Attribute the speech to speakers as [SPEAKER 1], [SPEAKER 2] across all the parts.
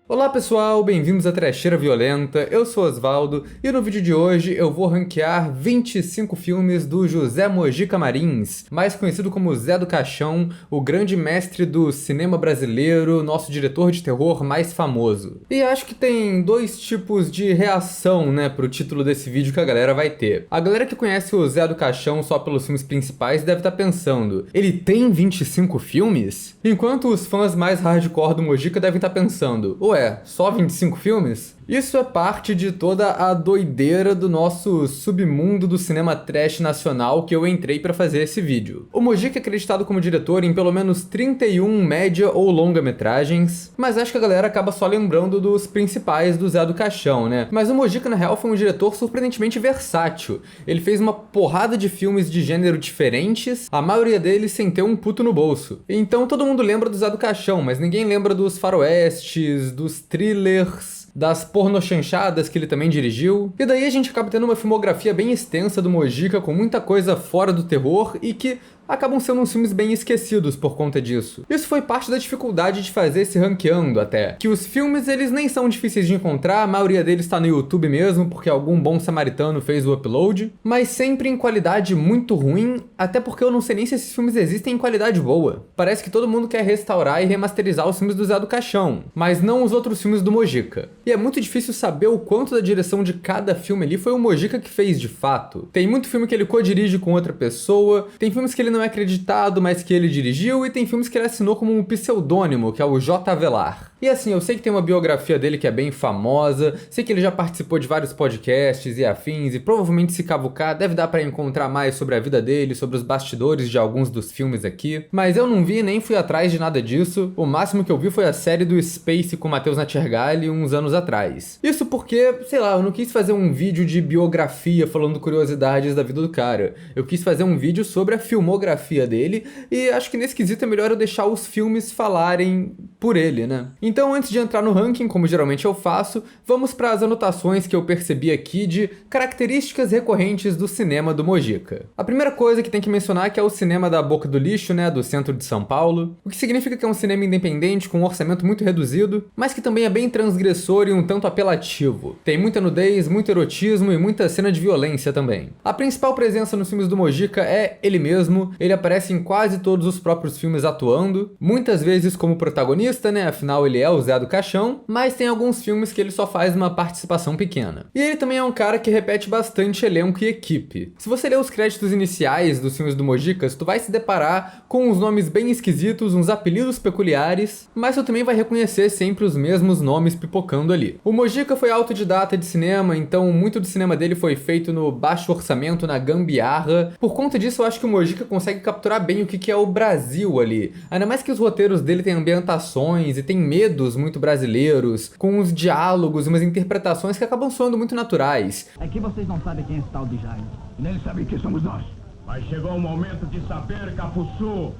[SPEAKER 1] Olá pessoal, bem-vindos à Trecheira Violenta, eu sou Osvaldo e no vídeo de hoje eu vou ranquear 25 filmes do José Mojica Marins, mais conhecido como Zé do Caixão, o grande mestre do cinema brasileiro, nosso diretor de terror mais famoso. E acho que tem dois tipos de reação, pro título desse vídeo que a galera vai ter. A galera que conhece o Zé do Caixão só pelos filmes principais deve estar pensando, ele tem 25 filmes? Enquanto os fãs mais hardcore do Mojica devem estar pensando, ué, só 25 filmes? Isso é parte de toda a doideira do nosso submundo do cinema trash nacional que eu entrei pra fazer esse vídeo. O Mojica é acreditado como diretor em pelo menos 31 média ou longa-metragens, mas acho que a galera acaba só lembrando dos principais do Zé do Caixão, Mas o Mojica, na real, foi um diretor surpreendentemente versátil. Ele fez uma porrada de filmes de gênero diferentes, a maioria deles sem ter um puto no bolso. Então todo mundo lembra do Zé do Caixão, mas ninguém lembra dos faroestes, dos thrillers, das pornochanchadas que ele também dirigiu. E daí a gente acaba tendo uma filmografia bem extensa do Mojica, com muita coisa fora do terror e que acabam sendo uns filmes bem esquecidos por conta disso. Isso foi parte da dificuldade de fazer esse ranqueando até. Que os filmes, eles nem são difíceis de encontrar, a maioria deles tá no YouTube mesmo, porque algum bom samaritano fez o upload, mas sempre em qualidade muito ruim, até porque eu não sei nem se esses filmes existem em qualidade boa. Parece que todo mundo quer restaurar e remasterizar os filmes do Zé do Caixão, mas não os outros filmes do Mojica. E é muito difícil saber o quanto da direção de cada filme ali foi o Mojica que fez de fato. Tem muito filme que ele co-dirige com outra pessoa, tem filmes que ele não é acreditado, mas que ele dirigiu, e tem filmes que ele assinou como um pseudônimo, que é o J. Avelar. E assim, eu sei que tem uma biografia dele que é bem famosa, sei que ele já participou de vários podcasts e afins, e provavelmente se cavucar deve dar pra encontrar mais sobre a vida dele, sobre os bastidores de alguns dos filmes aqui, mas eu não vi nem fui atrás de nada disso. O máximo que eu vi foi a série do Space com o Matheus Nattergalli uns anos atrás. Isso porque, sei lá, eu não quis fazer um vídeo de biografia falando curiosidades da vida do cara. Eu quis fazer um vídeo sobre a filmografia dele, e acho que nesse quesito é melhor eu deixar os filmes falarem por ele, Então, antes de entrar no ranking, como geralmente eu faço, vamos para as anotações que eu percebi aqui de características recorrentes do cinema do Mojica. A primeira coisa que tem que mencionar é que é o cinema da Boca do Lixo, do centro de São Paulo, o que significa que é um cinema independente com um orçamento muito reduzido, mas que também é bem transgressor e um tanto apelativo. Tem muita nudez, muito erotismo e muita cena de violência também. A principal presença nos filmes do Mojica é ele mesmo, ele aparece em quase todos os próprios filmes atuando, muitas vezes como protagonista, afinal ele é o Zé do Caixão, mas tem alguns filmes que ele só faz uma participação pequena. E ele também é um cara que repete bastante elenco e equipe. Se você ler os créditos iniciais dos filmes do Mojica, tu vai se deparar com uns nomes bem esquisitos, uns apelidos peculiares, mas tu também vai reconhecer sempre os mesmos nomes pipocando ali. O Mojica foi autodidata de cinema, então muito do cinema dele foi feito no baixo orçamento, na gambiarra. Por conta disso, eu acho que o Mojica consegue capturar bem o que é o Brasil ali. Ainda mais que os roteiros dele têm ambientações e tem medos muito brasileiros, com uns diálogos e umas interpretações que acabam soando muito naturais.
[SPEAKER 2] Aqui vocês não sabem quem é esse tal de Jaime.
[SPEAKER 3] Nem sabem quem somos nós. Mas chegou o momento de saber, Cafuçu.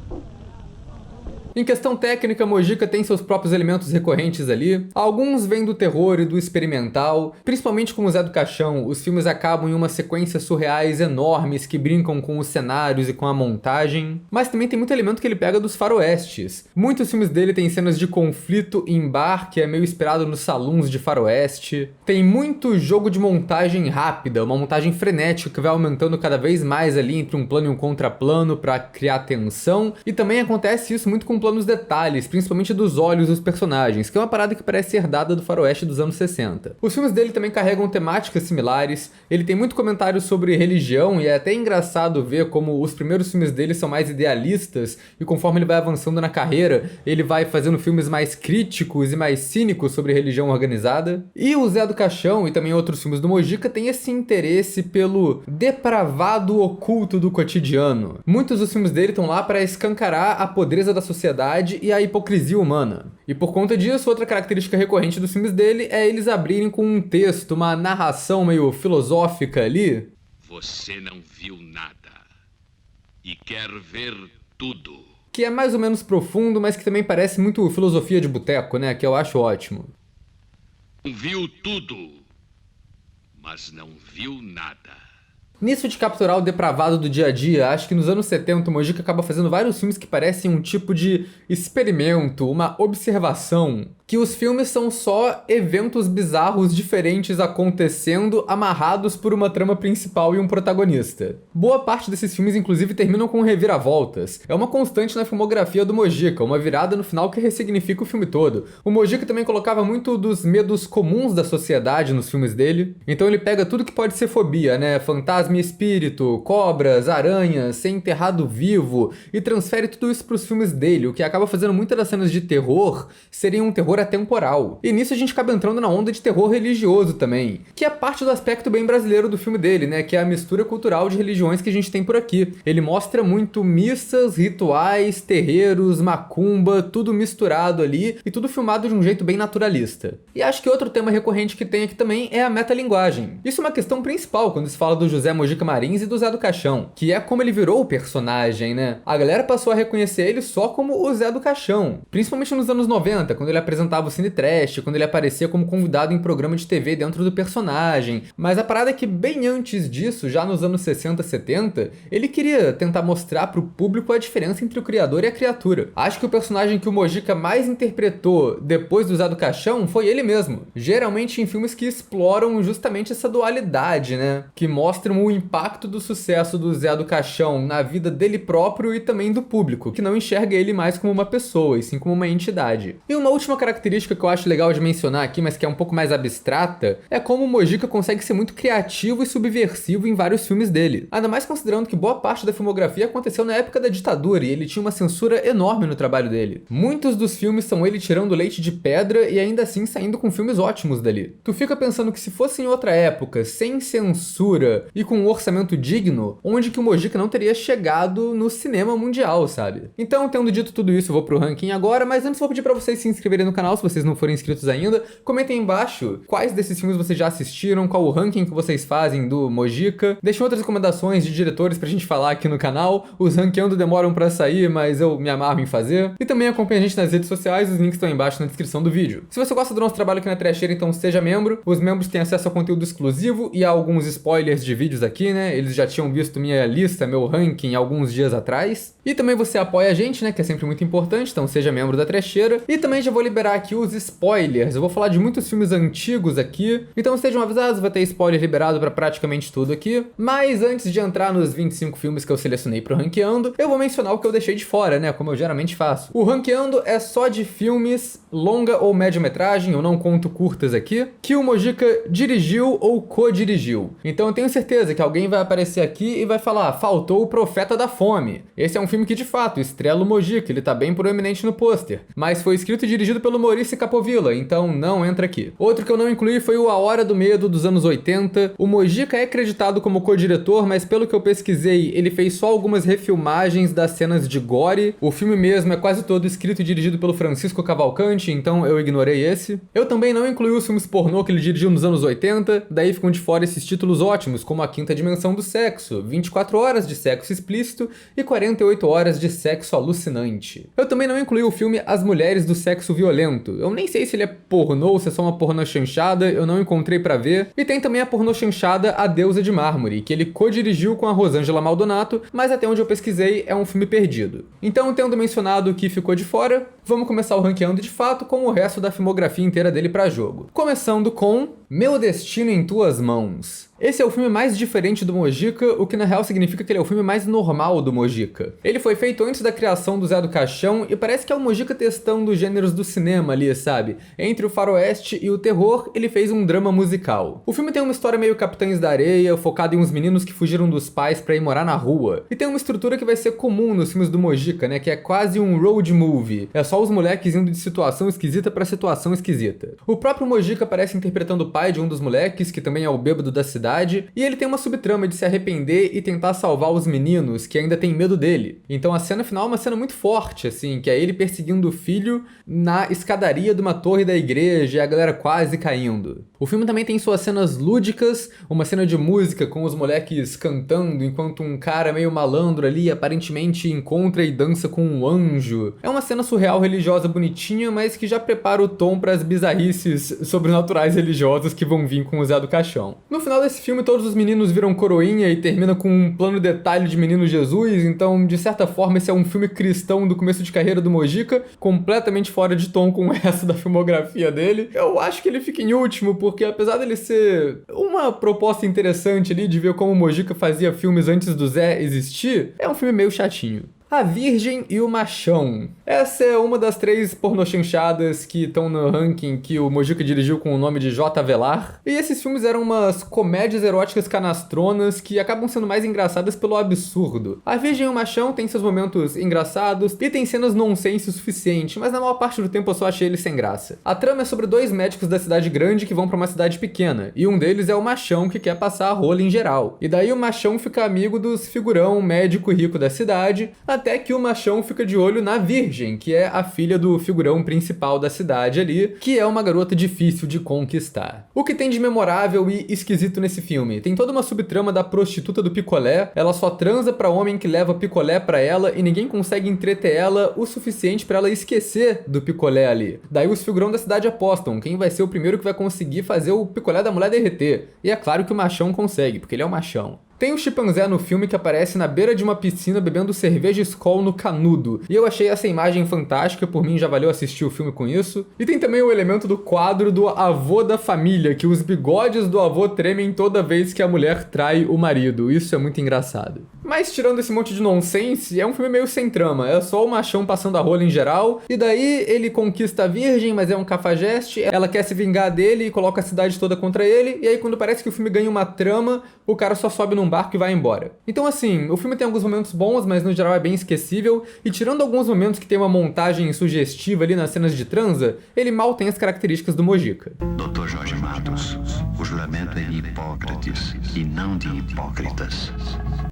[SPEAKER 1] Em questão técnica, Mojica tem seus próprios elementos recorrentes ali. Alguns vêm do terror e do experimental, principalmente como o Zé do Caixão. Os filmes acabam em uma sequência surreais enormes que brincam com os cenários e com a montagem. Mas também tem muito elemento que ele pega dos faroestes. Muitos filmes dele têm cenas de conflito em bar, que é meio inspirado nos saloons de faroeste. Tem muito jogo de montagem rápida, uma montagem frenética que vai aumentando cada vez mais ali entre um plano e um contraplano para criar tensão. E também acontece isso muito com planos detalhes, principalmente dos olhos dos personagens, que é uma parada que parece herdada do faroeste dos anos 60. Os filmes dele também carregam temáticas similares, ele tem muito comentário sobre religião e é até engraçado ver como os primeiros filmes dele são mais idealistas e conforme ele vai avançando na carreira, ele vai fazendo filmes mais críticos e mais cínicos sobre religião organizada. E o Zé do Caixão e também outros filmes do Mojica têm esse interesse pelo depravado oculto do cotidiano. Muitos dos filmes dele estão lá para escancarar a podreza da sociedade e a hipocrisia humana. E por conta disso, outra característica recorrente dos filmes dele é eles abrirem com um texto, uma narração meio filosófica ali.
[SPEAKER 4] Você não viu nada e quer ver tudo.
[SPEAKER 1] Que é mais ou menos profundo, mas que também parece muito filosofia de boteco, que eu acho ótimo.
[SPEAKER 4] Viu tudo, mas não viu nada.
[SPEAKER 1] Nisso de capturar o depravado do dia a dia, acho que nos anos 70 o Mojica acaba fazendo vários filmes que parecem um tipo de experimento, uma observação. que os filmes são só eventos bizarros diferentes acontecendo, amarrados por uma trama principal e um protagonista. Boa parte desses filmes, inclusive, terminam com reviravoltas. É uma constante na filmografia do Mojica, uma virada no final que ressignifica o filme todo. O Mojica também colocava muito dos medos comuns da sociedade nos filmes dele, então ele pega tudo que pode ser fobia, né? Fantasma e espírito, cobras, aranhas, ser enterrado vivo, e transfere tudo isso pros filmes dele, o que acaba fazendo muitas das cenas de terror serem um terror atemporal. E nisso a gente acaba entrando na onda de terror religioso também, que é parte do aspecto bem brasileiro do filme dele, né? Que é a mistura cultural de religiões que a gente tem por aqui. Ele mostra muito missas, rituais, terreiros, macumba, tudo misturado ali, e tudo filmado de um jeito bem naturalista. E acho que outro tema recorrente que tem aqui também é a metalinguagem. Isso é uma questão principal quando se fala do José Mojica Marins e do Zé do Caixão, que é como ele virou o personagem, né? A galera passou a reconhecer ele só como o Zé do Caixão, principalmente nos anos 90, quando ele apresentava o Cine Trash, quando ele aparecia como convidado em programa de TV dentro do personagem. Mas a parada é que bem antes disso, já nos anos 60, 70, ele queria tentar mostrar pro público a diferença entre o criador e a criatura. Acho que o personagem que o Mojica mais interpretou depois do Zé do Caixão foi ele mesmo. Geralmente em filmes que exploram justamente essa dualidade, né? Que mostram o impacto do sucesso do Zé do Caixão na vida dele próprio e também do público, que não enxerga ele mais como uma pessoa, e sim como uma entidade. E uma última característica que eu acho legal de mencionar aqui, mas que é um pouco mais abstrata, é como o Mojica consegue ser muito criativo e subversivo em vários filmes dele. Ainda mais considerando que boa parte da filmografia aconteceu na época da ditadura e ele tinha uma censura enorme no trabalho dele. Muitos dos filmes são ele tirando leite de pedra e ainda assim saindo com filmes ótimos dali. Tu fica pensando que se fosse em outra época, sem censura e com um orçamento digno, onde que o Mojica não teria chegado no cinema mundial, sabe? Então, tendo dito tudo isso, eu vou pro ranking agora, mas antes vou pedir pra vocês se inscreverem no canal se vocês não forem inscritos ainda. Comentem aí embaixo quais desses filmes vocês já assistiram, qual o ranking que vocês fazem do Mojica. Deixem outras recomendações de diretores pra gente falar aqui no canal. Os ranqueando demoram pra sair, mas eu me amarro em fazer. E também acompanhe a gente nas redes sociais, os links estão aí embaixo na descrição do vídeo. Se você gosta do nosso trabalho aqui na Trecheira, então seja membro. Os membros têm acesso a conteúdo exclusivo e a alguns spoilers de vídeos aqui, né? Eles já tinham visto minha lista, meu ranking alguns dias atrás. E também você apoia a gente, né? Que é sempre muito importante, então seja membro da Trecheira. E também já vou liberar aqui os spoilers. Eu vou falar de muitos filmes antigos aqui, então estejam avisados, vai ter spoiler liberado pra praticamente tudo aqui. Mas antes de entrar nos 25 filmes que eu selecionei pro Ranqueando, eu vou mencionar o que eu deixei de fora, né? Como eu geralmente faço. O Ranqueando é só de filmes longa ou média-metragem, eu não conto curtas aqui, que o Mojica dirigiu ou co-dirigiu. Então eu tenho certeza que alguém vai aparecer aqui e vai falar: faltou o Profeta da Fome. Esse é um filme que de fato estrela o Mojica, ele tá bem proeminente no pôster, mas foi escrito e dirigido pelo Maurício Capovilla, então não entra aqui. Outro que eu não incluí foi o A Hora do Medo, dos anos 80. O Mojica é acreditado como co-diretor, mas pelo que eu pesquisei, ele fez só algumas refilmagens das cenas de gore. O filme mesmo é quase todo escrito e dirigido pelo Francisco Cavalcante, então eu ignorei esse. Eu também não incluí os filmes pornô que ele dirigiu nos anos 80, daí ficam de fora esses títulos ótimos, como A Quinta Dimensão do Sexo, 24 horas de sexo explícito e 48 horas de sexo alucinante. Eu também não incluí o filme As Mulheres do Sexo Violento. Eu nem sei se ele é pornô ou se é só uma pornô chanchada, eu não encontrei pra ver. E tem também a pornô chanchada A Deusa de Mármore, que ele co-dirigiu com a Rosângela Maldonato, mas até onde eu pesquisei é um filme perdido. Então, tendo mencionado o que ficou de fora, vamos começar o ranqueando de fato com o resto da filmografia inteira dele pra jogo. Começando com Meu Destino em Tuas Mãos. Esse é o filme mais diferente do Mojica, o que na real significa que ele é o filme mais normal do Mojica. Ele foi feito antes da criação do Zé do Caixão e parece que é o Mojica testando os gêneros do cinema ali, sabe? Entre o faroeste e o terror, ele fez um drama musical. O filme tem uma história meio Capitães da Areia, focado em uns meninos que fugiram dos pais pra ir morar na rua. E tem uma estrutura que vai ser comum nos filmes do Mojica, né? Que é quase um road movie. É só os moleques indo de situação esquisita pra situação esquisita. O próprio Mojica aparece interpretando o pai de um dos moleques, que também é o bêbado da cidade, e ele tem uma subtrama de se arrepender e tentar salvar os meninos que ainda têm medo dele. Então a cena final é uma cena muito forte, assim, que é ele perseguindo o filho na escadaria de uma torre da igreja e a galera quase caindo. O filme também tem suas cenas lúdicas, uma cena de música com os moleques cantando enquanto um cara meio malandro ali aparentemente encontra e dança com um anjo. É uma cena surreal religiosa bonitinha, mas que já prepara o tom para as bizarrices sobrenaturais religiosas misteriosas que vão vir com o Zé do Caixão. No final desse filme, todos os meninos viram coroinha e termina com um plano detalhe de Menino Jesus, então, de certa forma, esse é um filme cristão do começo de carreira do Mojica, completamente fora de tom com o resto da filmografia dele. Eu acho que ele fica em último, porque apesar dele ser uma proposta interessante ali de ver como o Mojica fazia filmes antes do Zé existir, é um filme meio chatinho. A Virgem e o Machão. Essa é uma das 3 pornochanchadas que estão no ranking que o Mojica dirigiu com o nome de J. Velar. E esses filmes eram umas comédias eróticas canastronas que acabam sendo mais engraçadas pelo absurdo. A Virgem e o Machão tem seus momentos engraçados e tem cenas nonsense o suficiente, mas na maior parte do tempo eu só achei ele sem graça. A trama é sobre 2 médicos da cidade grande que vão pra uma cidade pequena, e um deles é o Machão que quer passar a rola em geral. E daí o Machão fica amigo dos figurão médico rico da cidade, até que o Machão fica de olho na Virgem, que é a filha do figurão principal da cidade ali, que é uma garota difícil de conquistar. O que tem de memorável e esquisito nesse filme? Tem toda uma subtrama da prostituta do picolé, ela só transa pra homem que leva picolé pra ela e ninguém consegue entreter ela o suficiente pra ela esquecer do picolé ali. Daí os figurão da cidade apostam quem vai ser o primeiro que vai conseguir fazer o picolé da mulher derreter. E é claro que o Machão consegue, porque ele é o Machão. Tem o chimpanzé no filme que aparece na beira de uma piscina bebendo cerveja Skol no canudo. E eu achei essa imagem fantástica, por mim já valeu assistir o filme com isso. E tem também o elemento do quadro do avô da família, que os bigodes do avô tremem toda vez que a mulher trai o marido. Isso é muito engraçado. Mas tirando esse monte de nonsense, é um filme meio sem trama. É só o Machão passando a rola em geral. E daí ele conquista a Virgem, mas é um cafajeste. Ela quer se vingar dele e coloca a cidade toda contra ele. E aí quando parece que o filme ganha uma trama, o cara só sobe num barco e vai embora. Então assim, o filme tem alguns momentos bons, mas no geral é bem esquecível. E tirando alguns momentos que tem uma montagem sugestiva ali nas cenas de transa, ele mal tem as características do Mojica.
[SPEAKER 5] Dr. Jorge Matos, o juramento é de Hipócrates e não de hipócritas.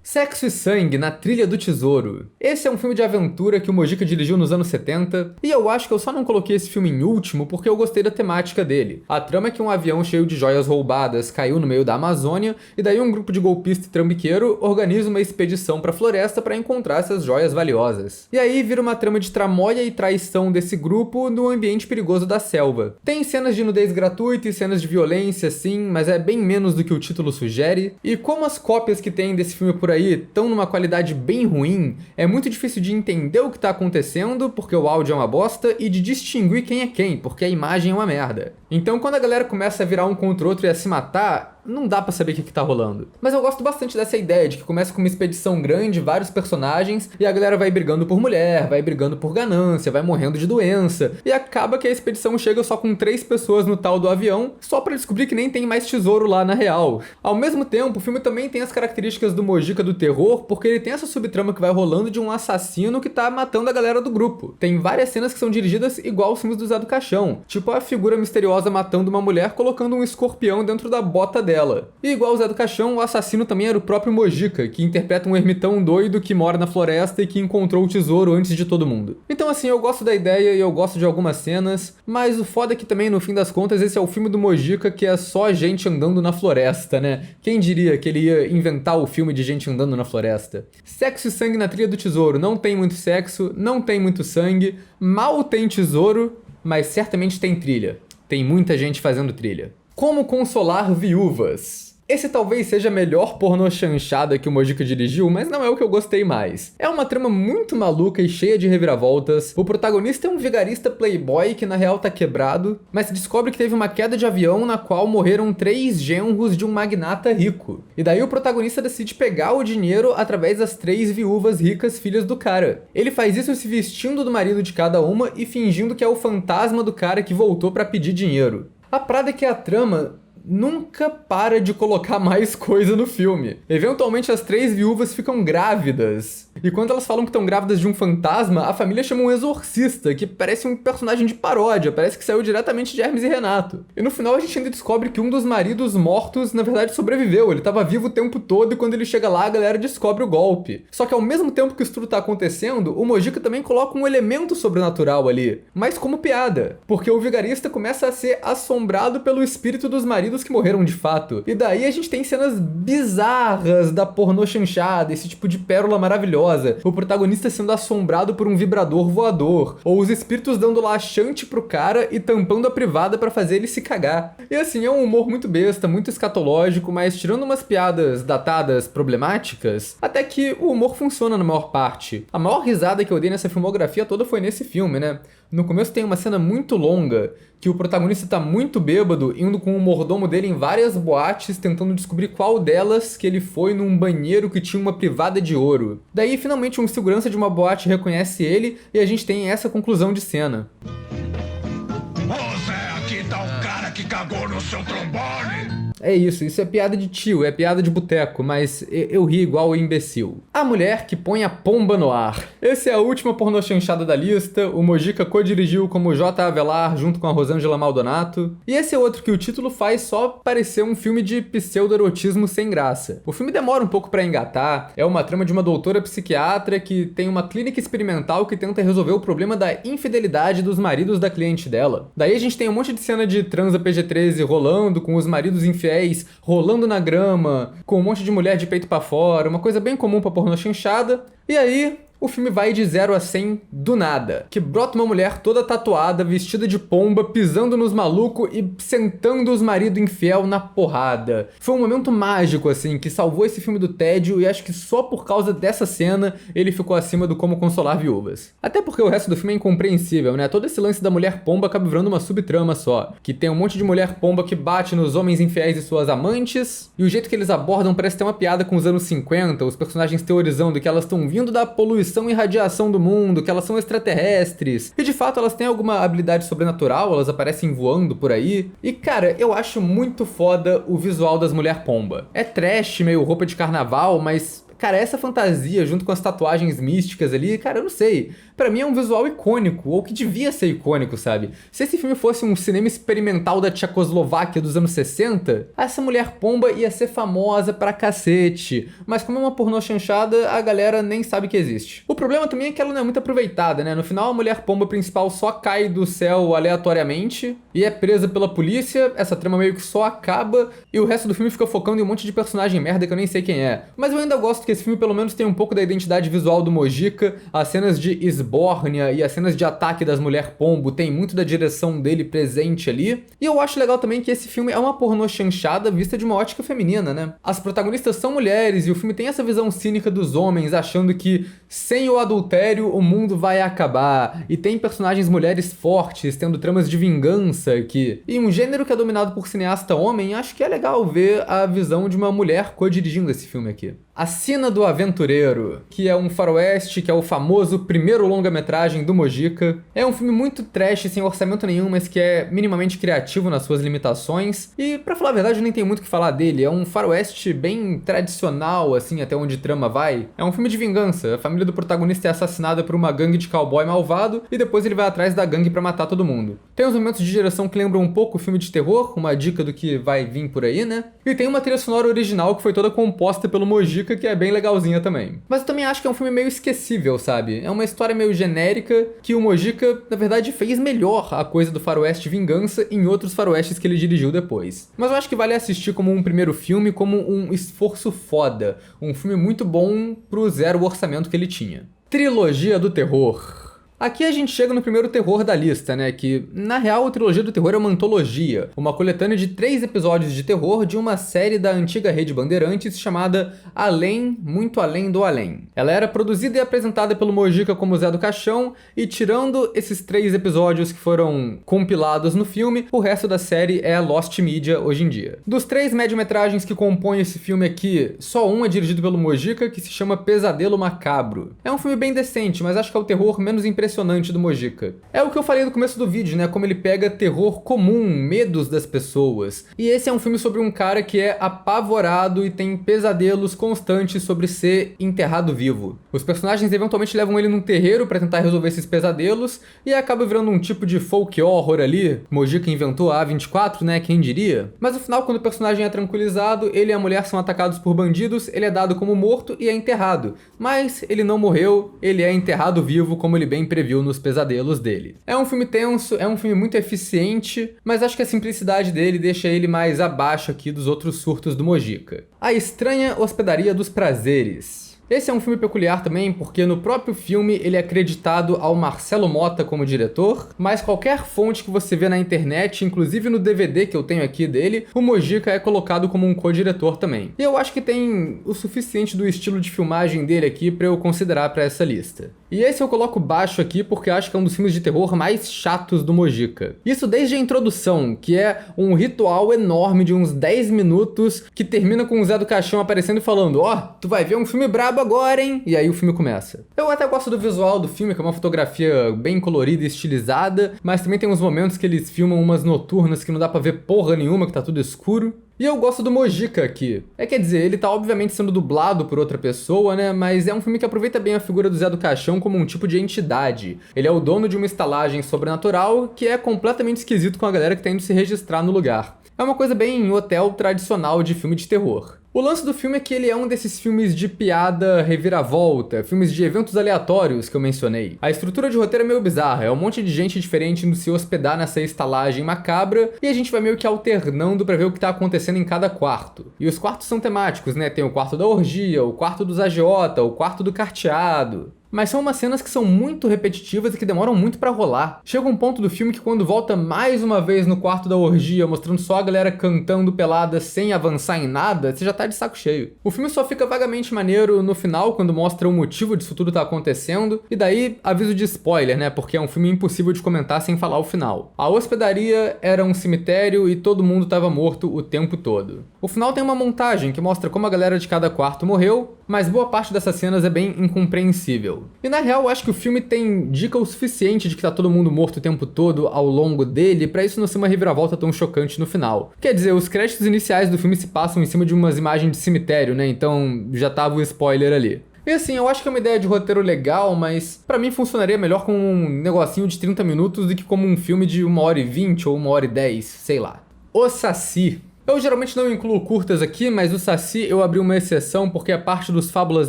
[SPEAKER 1] Sexo e Sangue na Trilha do Tesouro. Esse é um filme de aventura que o Mojica dirigiu nos anos 70, e eu acho que eu só não coloquei esse filme em último porque eu gostei da temática dele. A trama é que um avião cheio de joias roubadas caiu no meio da Amazônia, e daí um grupo de golpista e trambiqueiro organiza uma expedição pra floresta para encontrar essas joias valiosas. E aí vira uma trama de tramóia e traição desse grupo no ambiente perigoso da selva. Tem cenas de nudez gratuita e cenas de violência, sim, mas é bem menos do que o título sugere. E como as cópias que tem desse filme por aí estão numa qualidade bem ruim, é muito difícil de entender o que tá acontecendo, porque o áudio é uma bosta, e de distinguir quem é quem, porque a imagem é uma merda. Então quando a galera começa a virar um contra o outro e a se matar, não dá pra saber o que tá rolando. Mas eu gosto bastante dessa ideia de que começa com uma expedição grande, vários personagens, e a galera vai brigando por mulher, vai brigando por ganância, vai morrendo de doença, e acaba que a expedição chega só com 3 pessoas no tal do avião, só pra descobrir que nem tem mais tesouro lá na real. Ao mesmo tempo, o filme também tem as características do Mojica do terror, porque ele tem essa subtrama que vai rolando de um assassino que tá matando a galera do grupo. Tem várias cenas que são dirigidas igual os filmes do Zé do Caixão, tipo a figura misteriosa matando uma mulher colocando um escorpião dentro da bota dela. E igual o Zé do Caixão, o assassino também era o próprio Mojica, que interpreta um ermitão doido que mora na floresta e que encontrou o tesouro antes de todo mundo. Então assim, eu gosto da ideia e eu gosto de algumas cenas, mas o foda é que também, no fim das contas, esse é o filme do Mojica que é só gente andando na floresta, né? Quem diria que ele ia inventar o filme de gente andando na floresta? Sexo e Sangue na Trilha do Tesouro. Não tem muito sexo, não tem muito sangue, mal tem tesouro, mas certamente tem trilha. Tem muita gente fazendo trilha. Como Consolar Viúvas. Esse talvez seja a melhor pornochanchada que o Mojica dirigiu, mas não é o que eu gostei mais. É uma trama muito maluca e cheia de reviravoltas. O protagonista é um vigarista playboy que na real tá quebrado, mas se descobre que teve uma queda de avião na qual morreram 3 genros de um magnata rico. E daí o protagonista decide pegar o dinheiro através das 3 viúvas ricas filhas do cara. Ele faz isso se vestindo do marido de cada uma e fingindo que é o fantasma do cara que voltou pra pedir dinheiro. A parada é que a trama nunca para de colocar mais coisa no filme. Eventualmente as 3 viúvas ficam grávidas. E quando elas falam que estão grávidas de um fantasma, a família chama um exorcista, que parece um personagem de paródia, parece que saiu diretamente de Hermes e Renato. E no final a gente ainda descobre que um dos maridos mortos, na verdade, sobreviveu. Ele tava vivo o tempo todo e quando ele chega lá, a galera descobre o golpe. Só que ao mesmo tempo que isso tudo tá acontecendo, o Mojica também coloca um elemento sobrenatural ali, mas como piada. Porque o vigarista começa a ser assombrado pelo espírito dos maridos maridos que morreram de fato. E daí a gente tem cenas bizarras da pornô chanchada, esse tipo de pérola maravilhosa, o protagonista sendo assombrado por um vibrador voador, ou os espíritos dando laxante pro cara e tampando a privada pra fazer ele se cagar. E assim, é um humor muito besta, muito escatológico, mas tirando umas piadas datadas problemáticas, até que o humor funciona na maior parte. A maior risada que eu dei nessa filmografia toda foi nesse filme, né? No começo tem uma cena muito longa, que o protagonista tá muito bêbado, indo com o mordomo dele em várias boates, tentando descobrir qual delas que ele foi num banheiro que tinha uma privada de ouro. Daí, finalmente, um segurança de uma boate reconhece ele, e a gente tem essa conclusão de cena.
[SPEAKER 3] Ô Zé, aqui tá o cara que cagou no seu trombone!
[SPEAKER 1] É isso é piada de tio, é piada de boteco, mas eu ri igual o imbecil. A mulher que põe a pomba no ar. Essa é a última pornô chanchada da lista, o Mojica co-dirigiu como J. Avelar junto com a Rosângela Maldonato. E esse é outro que o título faz só parecer um filme de pseudo-erotismo sem graça. O filme demora um pouco pra engatar, é uma trama de uma doutora psiquiatra que tem uma clínica experimental que tenta resolver o problema da infidelidade dos maridos da cliente dela. Daí a gente tem um monte de cena de transa PG-13 rolando, com os maridos infiéis rolando na grama, com um monte de mulher de peito pra fora, uma coisa bem comum pra pornô chanchada. E aí, o filme vai de 0 a 100 do nada. Que brota uma mulher toda tatuada, vestida de pomba, pisando nos malucos e sentando os maridos infiel na porrada. Foi um momento mágico, assim, que salvou esse filme do tédio e acho que só por causa dessa cena ele ficou acima do Como Consolar Viúvas. Até porque o resto do filme é incompreensível, né? Todo esse lance da mulher pomba acaba virando uma subtrama só. Que tem um monte de mulher pomba que bate nos homens infiéis e suas amantes, e o jeito que eles abordam parece ter uma piada com os anos 50, os personagens teorizando que elas estão vindo da poluição e radiação do mundo, que elas são extraterrestres. E de fato elas têm alguma habilidade sobrenatural, elas aparecem voando por aí. E cara, eu acho muito foda o visual das mulher pomba. É trash, meio roupa de carnaval, mas cara, essa fantasia junto com as tatuagens místicas ali, cara, eu não sei. Pra mim é um visual icônico, ou que devia ser icônico, sabe? Se esse filme fosse um cinema experimental da Tchecoslováquia dos anos 60, essa mulher pomba ia ser famosa pra cacete. Mas como é uma pornô chanchada, a galera nem sabe que existe. O problema também é que ela não é muito aproveitada, né? No final, a mulher pomba principal só cai do céu aleatoriamente e é presa pela polícia, essa trama meio que só acaba, e o resto do filme fica focando em um monte de personagem merda que eu nem sei quem é. Mas eu ainda gosto que esse filme pelo menos tem um pouco da identidade visual do Mojica, as cenas de esbórnia e as cenas de ataque das mulher pombo tem muito da direção dele presente ali. E eu acho legal também que esse filme é uma pornô chanchada vista de uma ótica feminina, né? As protagonistas são mulheres e o filme tem essa visão cínica dos homens, achando que sem o adultério o mundo vai acabar. E tem personagens mulheres fortes, tendo tramas de vingança que... E um gênero que é dominado por cineasta homem, acho que é legal ver a visão de uma mulher co-dirigindo esse filme aqui. A Sina do Aventureiro, que é um faroeste, que é o famoso primeiro longa-metragem do Mojica. É um filme muito trash, sem orçamento nenhum, mas que é minimamente criativo nas suas limitações. E, pra falar a verdade, eu nem tenho muito o que falar dele. É um faroeste bem tradicional, assim, até onde trama vai. É um filme de vingança. A família do protagonista é assassinada por uma gangue de cowboy malvado, e depois ele vai atrás da gangue pra matar todo mundo. Tem uns momentos de direção que lembram um pouco o filme de terror, uma dica do que vai vir por aí, né? E tem uma trilha sonora original que foi toda composta pelo Mojica, que é bem legalzinha também. Mas eu também acho que é um filme meio esquecível, sabe? É uma história meio genérica que o Mojica, na verdade, fez melhor a coisa do faroeste vingança em outros faroestes que ele dirigiu depois. Mas eu acho que vale assistir como um primeiro filme, como um esforço foda. Um filme muito bom pro zero orçamento que ele tinha. Trilogia do Terror. Aqui a gente chega no primeiro terror da lista, né, que na real a trilogia do terror é uma antologia, uma coletânea de 3 episódios de terror de uma série da antiga Rede Bandeirantes chamada Além, Muito Além do Além. Ela era produzida e apresentada pelo Mojica como Zé do Caixão, e tirando esses 3 episódios que foram compilados no filme, o resto da série é a Lost Media hoje em dia. Dos 3 mediometragens que compõem esse filme aqui, só um é dirigido pelo Mojica, que se chama Pesadelo Macabro. É um filme bem decente, mas acho que é o terror menos impressionante do Mojica. É o que eu falei no começo do vídeo, né? Como ele pega terror comum, medos das pessoas. E esse é um filme sobre um cara que é apavorado e tem pesadelos constantes sobre ser enterrado vivo. Os personagens eventualmente levam ele num terreiro pra tentar resolver esses pesadelos e acaba virando um tipo de folk horror ali. Mojica inventou a A24, né? Quem diria? Mas no final, quando o personagem é tranquilizado, ele e a mulher são atacados por bandidos, ele é dado como morto e é enterrado. Mas ele não morreu, ele é enterrado vivo, como ele bem previu nos pesadelos dele. É um filme tenso, é um filme muito eficiente, mas acho que a simplicidade dele deixa ele mais abaixo aqui dos outros surtos do Mojica. A Estranha Hospedaria dos Prazeres. Esse é um filme peculiar também porque no próprio filme ele é acreditado ao Marcelo Motta como diretor, mas qualquer fonte que você vê na internet, inclusive no DVD que eu tenho aqui dele, o Mojica é colocado como um co-diretor também. E eu acho que tem o suficiente do estilo de filmagem dele aqui pra eu considerar pra essa lista. E esse eu coloco baixo aqui porque eu acho que é um dos filmes de terror mais chatos do Mojica. Isso desde a introdução, que é um ritual enorme de uns 10 minutos que termina com o Zé do Caixão aparecendo e falando: ó, tu vai ver um filme brabo agora, hein? E aí o filme começa. Eu até gosto do visual do filme, que é uma fotografia bem colorida e estilizada, mas também tem uns momentos que eles filmam umas noturnas que não dá pra ver porra nenhuma, que tá tudo escuro. E eu gosto do Mojica aqui. Quer dizer, ele tá obviamente sendo dublado por outra pessoa, né? Mas é um filme que aproveita bem a figura do Zé do Caixão como um tipo de entidade. Ele é o dono de uma estalagem sobrenatural que é completamente esquisito com a galera que tá indo se registrar no lugar. É uma coisa bem hotel tradicional de filme de terror. O lance do filme é que ele é um desses filmes de piada reviravolta, filmes de eventos aleatórios que eu mencionei. A estrutura de roteiro é meio bizarra, é um monte de gente diferente indo se hospedar nessa estalagem macabra, e a gente vai meio que alternando pra ver o que tá acontecendo em cada quarto. E os quartos são temáticos, né? Tem o quarto da orgia, o quarto dos agiota, o quarto do carteado. Mas são umas cenas que são muito repetitivas e que demoram muito pra rolar. Chega um ponto do filme que quando volta mais uma vez no quarto da orgia, mostrando só a galera cantando pelada sem avançar em nada, você já tá de saco cheio. O filme só fica vagamente maneiro no final, quando mostra o motivo disso tudo tá acontecendo, e daí aviso de spoiler, né, porque é um filme impossível de comentar sem falar o final. A hospedaria era um cemitério e todo mundo tava morto o tempo todo. O final tem uma montagem que mostra como a galera de cada quarto morreu, mas boa parte dessas cenas é bem incompreensível. E na real, eu acho que o filme tem dica o suficiente de que tá todo mundo morto o tempo todo ao longo dele, pra isso não ser uma reviravolta tão chocante no final. Quer dizer, os créditos iniciais do filme se passam em cima de umas imagens de cemitério, né? Então já tava o spoiler ali. E assim, eu acho que é uma ideia de roteiro legal, mas pra mim funcionaria melhor com um negocinho de 30 minutos do que como um filme de 1h20 ou 1h10, sei lá. O Saci. Eu geralmente não incluo curtas aqui, mas o Saci eu abri uma exceção porque é parte dos Fábulas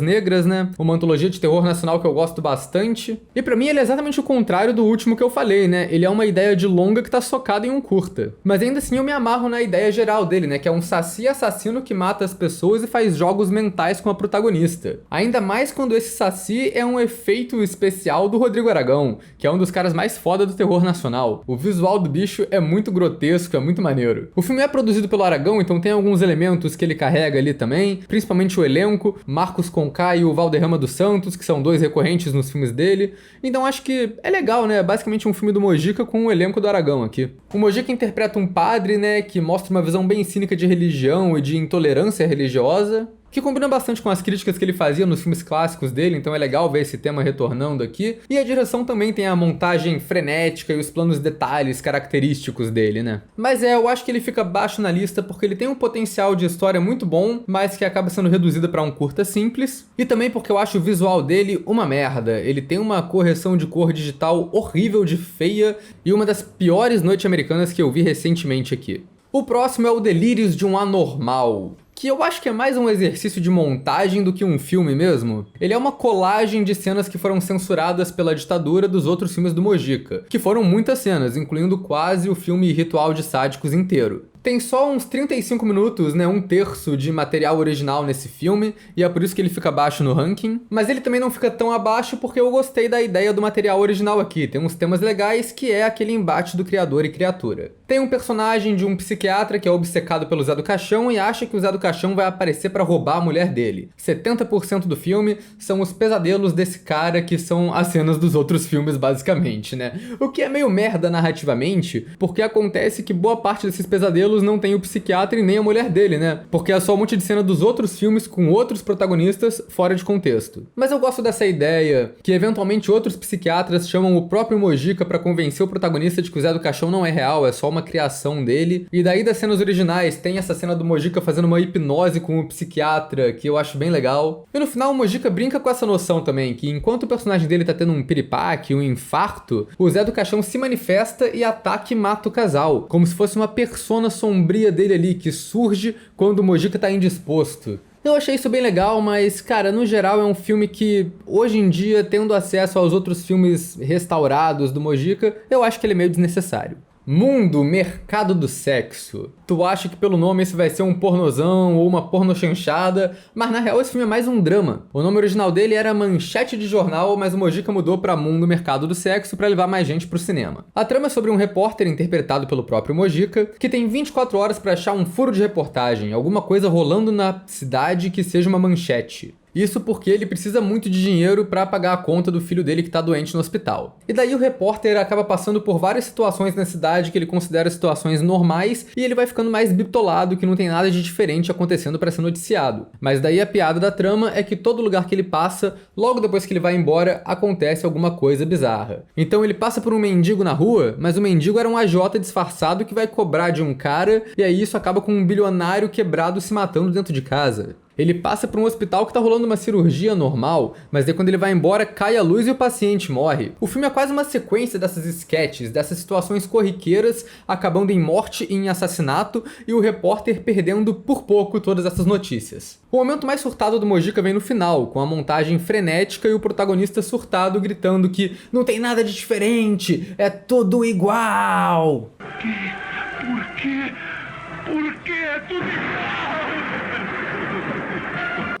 [SPEAKER 1] Negras, né? Uma antologia de terror nacional que eu gosto bastante. E pra mim ele é exatamente o contrário do último que eu falei, né? Ele é uma ideia de longa que tá socada em um curta. Mas ainda assim eu me amarro na ideia geral dele, né? Que é um Saci assassino que mata as pessoas e faz jogos mentais com a protagonista. Ainda mais quando esse Saci é um efeito especial do Rodrigo Aragão, que é um dos caras mais foda do terror nacional. O visual do bicho é muito grotesco, é muito maneiro. O filme é produzido pelo Aragão, então tem alguns elementos que ele carrega ali também, principalmente o elenco, Marcos Conká e o Valderrama dos Santos, que são dois recorrentes nos filmes dele. Então acho que é legal, né? Basicamente um filme do Mojica com o elenco do Aragão aqui. O Mojica interpreta um padre, né, que mostra uma visão bem cínica de religião e de intolerância religiosa, que combina bastante com as críticas que ele fazia nos filmes clássicos dele, então é legal ver esse tema retornando aqui. E a direção também tem a montagem frenética e os planos detalhes característicos dele, né? Mas eu acho que ele fica baixo na lista porque ele tem um potencial de história muito bom, mas que acaba sendo reduzido pra um curta simples. E também porque eu acho o visual dele uma merda. Ele tem uma correção de cor digital horrível de feia e uma das piores norte-americanas que eu vi recentemente aqui. O próximo é o Delírios de um Anormal, que eu acho que é mais um exercício de montagem do que um filme mesmo. Ele é uma colagem de cenas que foram censuradas pela ditadura dos outros filmes do Mojica, que foram muitas cenas, incluindo quase o filme Ritual de Sádicos inteiro. Tem só uns 35 minutos, né, 1/3 de material original nesse filme, e é por isso que ele fica abaixo no ranking. Mas ele também não fica tão abaixo porque eu gostei da ideia do material original aqui. Tem uns temas legais que é aquele embate do criador e criatura. Tem um personagem de um psiquiatra que é obcecado pelo Zé do Caixão e acha que o Zé do Caixão vai aparecer pra roubar a mulher dele. 70% do filme são os pesadelos desse cara, que são as cenas dos outros filmes, basicamente, né? O que é meio merda narrativamente, porque acontece que boa parte desses pesadelos não tem o psiquiatra e nem a mulher dele, né? Porque é só um monte de cena dos outros filmes com outros protagonistas fora de contexto. Mas eu gosto dessa ideia, que eventualmente outros psiquiatras chamam o próprio Mojica pra convencer o protagonista de que o Zé do Caixão não é real, é só uma criação dele. E daí das cenas originais tem essa cena do Mojica fazendo uma hipnose com o psiquiatra, que eu acho bem legal. E no final o Mojica brinca com essa noção também, que enquanto o personagem dele tá tendo um piripaque, um infarto, o Zé do Caixão se manifesta e ataca e mata o casal, como se fosse uma persona sombria dele ali, que surge quando o Mojica tá indisposto. Eu achei isso bem legal, mas, cara, no geral é um filme que, hoje em dia, tendo acesso aos outros filmes restaurados do Mojica, eu acho que ele é meio desnecessário. Mundo, Mercado do Sexo. Tu acha que pelo nome esse vai ser um pornozão ou uma pornochanchada, mas na real esse filme é mais um drama. O nome original dele era Manchete de Jornal, mas o Mojica mudou pra Mundo, Mercado do Sexo pra levar mais gente pro cinema. A trama é sobre um repórter interpretado pelo próprio Mojica, que tem 24 horas pra achar um furo de reportagem, alguma coisa rolando na cidade que seja uma manchete. Isso porque ele precisa muito de dinheiro para pagar a conta do filho dele que tá doente no hospital. E daí o repórter acaba passando por várias situações na cidade que ele considera situações normais e ele vai ficando mais bitolado que não tem nada de diferente acontecendo para ser noticiado. Mas daí a piada da trama é que todo lugar que ele passa, logo depois que ele vai embora, acontece alguma coisa bizarra. Então ele passa por um mendigo na rua, mas o mendigo era um agiota disfarçado que vai cobrar de um cara e aí isso acaba com um bilionário quebrado se matando dentro de casa. Ele passa por um hospital que tá rolando uma cirurgia normal, mas daí quando ele vai embora cai a luz e o paciente morre. O filme é quase uma sequência dessas sketches, dessas situações corriqueiras, acabando em morte e em assassinato, e o repórter perdendo por pouco todas essas notícias. O momento mais surtado do Mojica vem no final, com a montagem frenética e o protagonista surtado gritando que não tem nada de diferente, é tudo igual!
[SPEAKER 3] Por quê? Por que é tudo igual?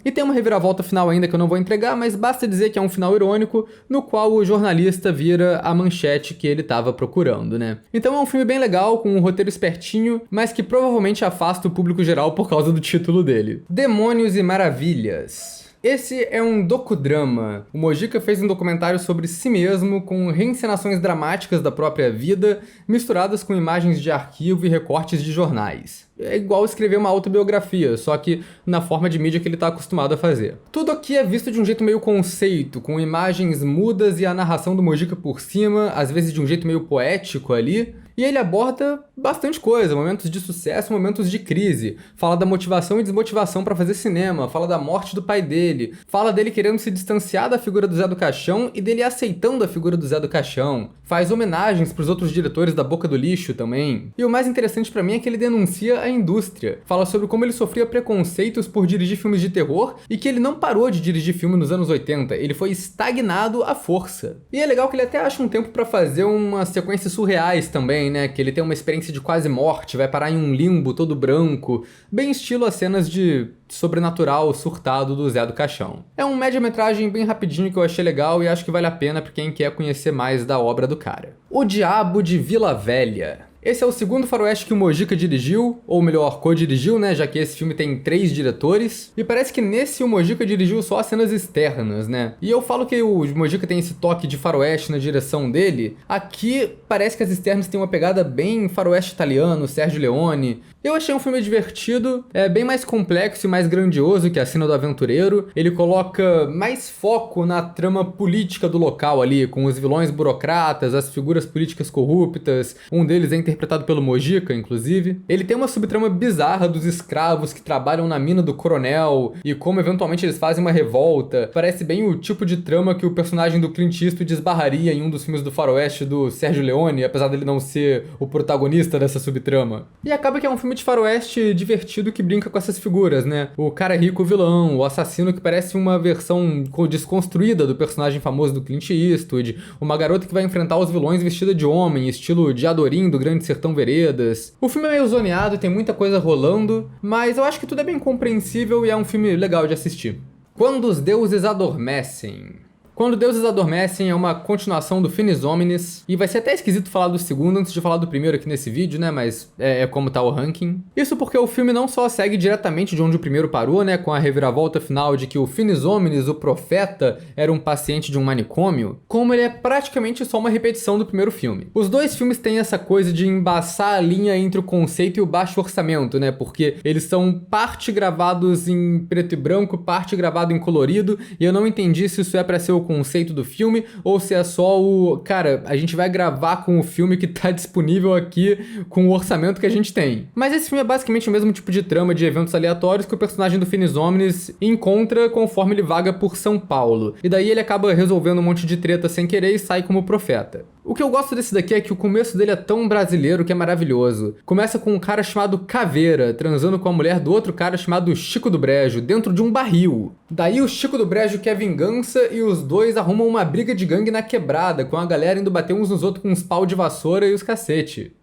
[SPEAKER 1] E tem uma reviravolta final ainda que eu não vou entregar, mas basta dizer que é um final irônico, no qual o jornalista vira a manchete que ele estava procurando, né? Então é um filme bem legal, com um roteiro espertinho, mas que provavelmente afasta o público geral por causa do título dele. Demônios e Maravilhas. Esse é um docudrama. O Mojica fez um documentário sobre si mesmo, com reencenações dramáticas da própria vida, misturadas com imagens de arquivo e recortes de jornais. É igual escrever uma autobiografia, só que na forma de mídia que ele está acostumado a fazer. Tudo aqui é visto de um jeito meio conceito, com imagens mudas e a narração do Mojica por cima, às vezes de um jeito meio poético ali. E ele aborda bastante coisa, momentos de sucesso, momentos de crise. Fala da motivação e desmotivação para fazer cinema, fala da morte do pai dele, fala dele querendo se distanciar da figura do Zé do Caixão e dele aceitando a figura do Zé do Caixão. Faz homenagens pros outros diretores da Boca do Lixo também. E o mais interessante para mim é que ele denuncia a indústria. Fala sobre como ele sofria preconceitos por dirigir filmes de terror e que ele não parou de dirigir filme nos anos 80, ele foi estagnado à força. E é legal que ele até acha um tempo para fazer umas sequências surreais também, né? Que ele tem uma experiência de quase morte, vai parar em um limbo todo branco, bem estilo as cenas de sobrenatural surtado do Zé do Caixão. É um média-metragem bem rapidinho que eu achei legal e acho que vale a pena pra quem quer conhecer mais da obra do cara. O Diabo de Vila Velha. Esse é o segundo faroeste que o Mojica dirigiu, ou melhor, co-dirigiu, né, já que esse filme tem 3 diretores, e parece que nesse o Mojica dirigiu só as cenas externas, né? E eu falo que o Mojica tem esse toque de faroeste na direção dele, aqui parece que as externas têm uma pegada bem faroeste italiano, Sergio Leone. Eu achei um filme divertido, é bem mais complexo e mais grandioso que A Sina do Aventureiro. Ele coloca mais foco na trama política do local ali, com os vilões burocratas, as figuras políticas corruptas, um deles é interpretado pelo Mojica, inclusive. Ele tem uma subtrama bizarra dos escravos que trabalham na mina do coronel e como eventualmente eles fazem uma revolta. Parece bem o tipo de trama que o personagem do Clint Eastwood esbarraria em um dos filmes do faroeste do Sergio Leone, apesar dele não ser o protagonista dessa subtrama. E acaba que é um filme de faroeste divertido que brinca com essas figuras, né? O cara rico vilão, o assassino que parece uma versão desconstruída do personagem famoso do Clint Eastwood, uma garota que vai enfrentar os vilões vestida de homem, estilo de Adorim do Grande Sertão Veredas. O filme é meio zoneado, tem muita coisa rolando, mas eu acho que tudo é bem compreensível e é um filme legal de assistir. Quando os Deuses Adormecem. Quando Deuses Adormecem é uma continuação do Finis Homines, e vai ser até esquisito falar do segundo antes de falar do primeiro aqui nesse vídeo, né, mas é como tá o ranking. Isso porque o filme não só segue diretamente de onde o primeiro parou, né, com a reviravolta final de que o Finis Homines, o profeta, era um paciente de um manicômio, como ele é praticamente só uma repetição do primeiro filme. Os dois filmes têm essa coisa de embaçar a linha entre o conceito e o baixo orçamento, né, porque eles são parte gravados em preto e branco, parte gravado em colorido, e eu não entendi se isso é pra ser o conceito do filme, ou se é só o... Cara, a gente vai gravar com o filme que tá disponível aqui com o orçamento que a gente tem. Mas esse filme é basicamente o mesmo tipo de trama de eventos aleatórios que o personagem do Finis Homines encontra conforme ele vaga por São Paulo. E daí ele acaba resolvendo um monte de treta sem querer e sai como profeta. O que eu gosto desse daqui é que o começo dele é tão brasileiro que é maravilhoso. Começa com um cara chamado Caveira, transando com a mulher do outro cara chamado Chico do Brejo, dentro de um barril. Daí o Chico do Brejo quer vingança e os dois arrumam uma briga de gangue na quebrada, com a galera indo bater uns nos outros com uns pau de vassoura e os cacete.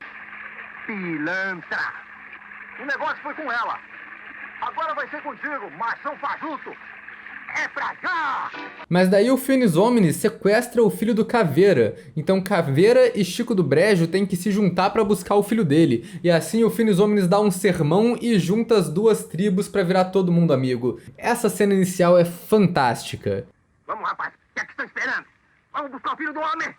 [SPEAKER 6] Pilantra! O negócio foi com ela. Agora vai ser contigo, machão fajuto! É pra já!
[SPEAKER 1] Mas daí o Finis Omnis sequestra o filho do Caveira. Então Caveira e Chico do Brejo têm que se juntar pra buscar o filho dele. E assim o Finis Omnis dá um sermão e junta as duas tribos pra virar todo mundo amigo. Essa cena inicial é fantástica.
[SPEAKER 6] Vamos, rapaz! O que é que estão esperando? Vamos buscar o filho do homem!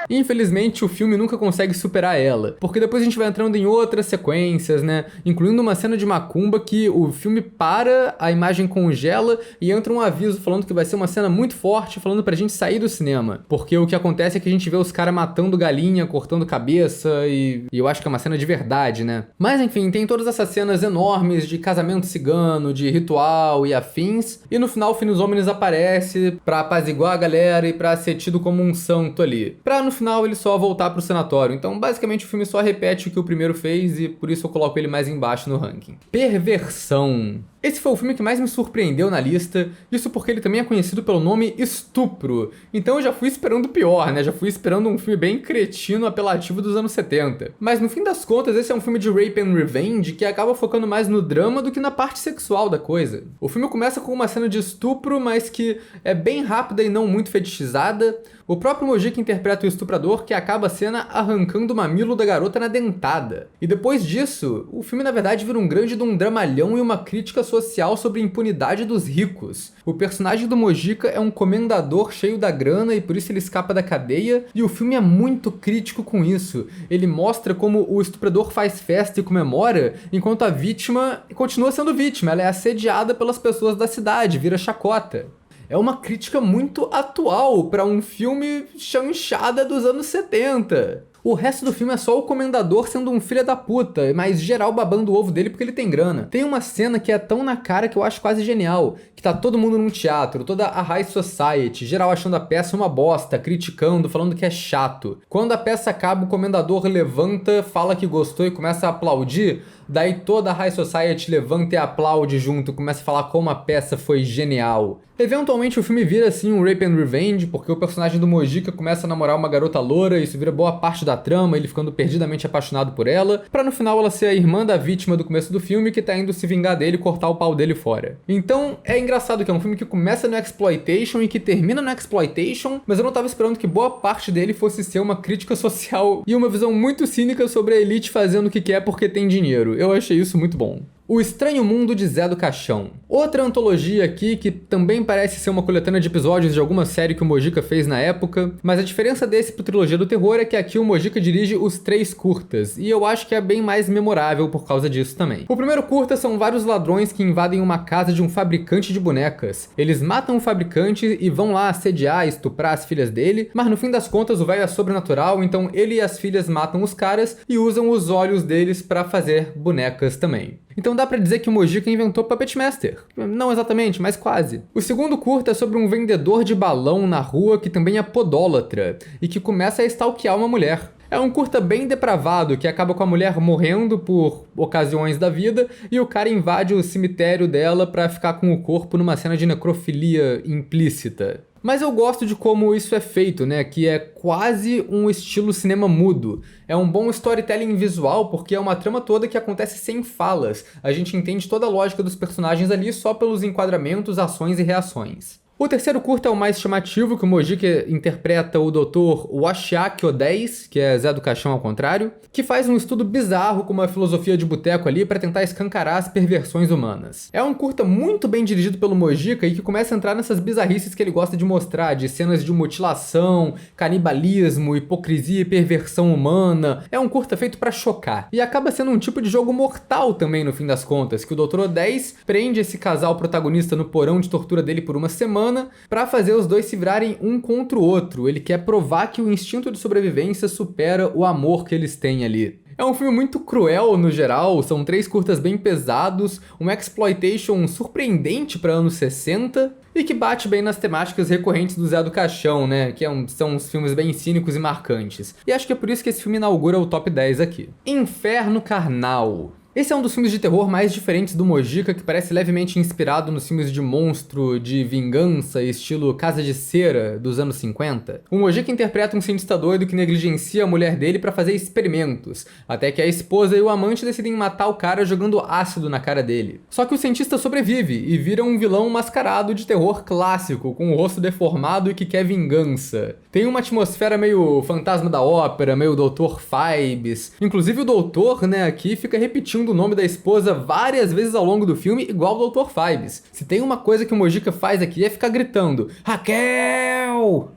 [SPEAKER 1] Infelizmente, o filme nunca consegue superar ela, porque depois a gente vai entrando em outras sequências, né? Incluindo uma cena de macumba que o filme para, a imagem congela e entra um aviso falando que vai ser uma cena muito forte, falando pra gente sair do cinema. Porque o que acontece é que a gente vê os caras matando galinha, cortando cabeça e eu acho que é uma cena de verdade, né? Mas enfim, tem todas essas cenas enormes de casamento cigano, de ritual e afins, e no final o Finis Omnis aparece pra apaziguar a galera e pra ser tido como um santo ali. Pra no final ele só voltar pro sanatório. Então basicamente o filme só repete o que o primeiro fez e por isso eu coloco ele mais embaixo no ranking. Perversão. Esse foi o filme que mais me surpreendeu na lista, isso porque ele também é conhecido pelo nome Estupro. Então eu já fui esperando o pior, né? Já fui esperando um filme bem cretino, apelativo dos anos 70. Mas no fim das contas, esse é um filme de rape and revenge que acaba focando mais no drama do que na parte sexual da coisa. O filme começa com uma cena de estupro, mas que é bem rápida e não muito fetichizada. O próprio Mojica interpreta o estuprador, que acaba a cena arrancando o mamilo da garota na dentada. E depois disso, o filme na verdade vira um grande de um dramalhão e uma crítica social sobre a impunidade dos ricos. O personagem do Mojica é um comendador cheio da grana e por isso ele escapa da cadeia, e o filme é muito crítico com isso. Ele mostra como o estuprador faz festa e comemora, enquanto a vítima continua sendo vítima, ela é assediada pelas pessoas da cidade, vira chacota. É uma crítica muito atual para um filme chanchada dos anos 70. O resto do filme é só o comendador sendo um filho da puta, mas geral babando o ovo dele porque ele tem grana. Tem uma cena que é tão na cara que eu acho quase genial, que tá todo mundo num teatro, toda a high society, geral achando a peça uma bosta, criticando, falando que é chato. Quando a peça acaba, o comendador levanta, fala que gostou e começa a aplaudir, daí toda a high society levanta e aplaude junto, começa a falar como a peça foi genial. Eventualmente o filme vira assim um rape and revenge, porque o personagem do Mojica começa a namorar uma garota loura, isso vira boa parte da trama, ele ficando perdidamente apaixonado por ela, pra no final ela ser a irmã da vítima do começo do filme que tá indo se vingar dele e cortar o pau dele fora. Então é engraçado que é um filme que começa no exploitation e que termina no exploitation, mas eu não tava esperando que boa parte dele fosse ser uma crítica social e uma visão muito cínica sobre a elite fazendo o que quer porque tem dinheiro. Eu achei isso muito bom. O Estranho Mundo de Zé do Caixão. Outra antologia aqui que também parece ser uma coletânea de episódios de alguma série que o Mojica fez na época, mas a diferença desse pro Trilogia do Terror é que aqui o Mojica dirige os 3 curtas, e eu acho que é bem mais memorável por causa disso também. O primeiro curta são vários ladrões que invadem uma casa de um fabricante de bonecas. Eles matam o fabricante e vão lá assediar e estuprar as filhas dele, mas no fim das contas o velho é sobrenatural, então ele e as filhas matam os caras e usam os olhos deles pra fazer bonecas também. Então dá pra dizer que o Mojica inventou Puppet Master. Não exatamente, mas quase. O segundo curta é sobre um vendedor de balão na rua que também é podólatra e que começa a stalkear uma mulher. É um curta bem depravado que acaba com a mulher morrendo por ocasiões da vida e o cara invade o cemitério dela pra ficar com o corpo numa cena de necrofilia implícita. Mas eu gosto de como isso é feito, né? Que é quase um estilo cinema mudo. É um bom storytelling visual porque é uma trama toda que acontece sem falas. A gente entende toda a lógica dos personagens ali só pelos enquadramentos, ações e reações. O terceiro curta é o mais chamativo, que o Mojica interpreta o Dr. Washiaki O10, que é Zé do Caixão ao contrário, que faz um estudo bizarro com uma filosofia de boteco ali para tentar escancarar as perversões humanas. É um curta muito bem dirigido pelo Mojica e que começa a entrar nessas bizarrices que ele gosta de mostrar, de cenas de mutilação, canibalismo, hipocrisia e perversão humana. É um curta feito para chocar. E acaba sendo um tipo de jogo mortal também no fim das contas, que o Dr. O10 prende esse casal protagonista no porão de tortura dele por uma semana para fazer os dois se virarem um contra o outro. Ele quer provar que o instinto de sobrevivência supera o amor que eles têm ali. É É um filme muito cruel no geral, são 3 curtas bem pesados, uma exploitation surpreendente para anos 60 e que bate bem nas temáticas recorrentes do Zé do Caixão, né? Que são uns filmes bem cínicos e marcantes. E acho que é por isso que esse filme inaugura o top 10 aqui. Inferno Carnal. Esse é um dos filmes de terror mais diferentes do Mojica, que parece levemente inspirado nos filmes de monstro, de vingança, estilo Casa de Cera, dos anos 50. O Mojica interpreta um cientista doido que negligencia a mulher dele para fazer experimentos, até que a esposa e o amante decidem matar o cara jogando ácido na cara dele. Só que o cientista sobrevive e vira um vilão mascarado de terror clássico, com o rosto deformado e que quer vingança. Tem uma atmosfera meio Fantasma da Ópera, meio Dr. Phibes. Inclusive o doutor, né, aqui fica repetindo o nome da esposa várias vezes ao longo do filme, igual o Dr. Phibes. Se tem uma coisa que o Mojica faz aqui é ficar gritando: Raquel!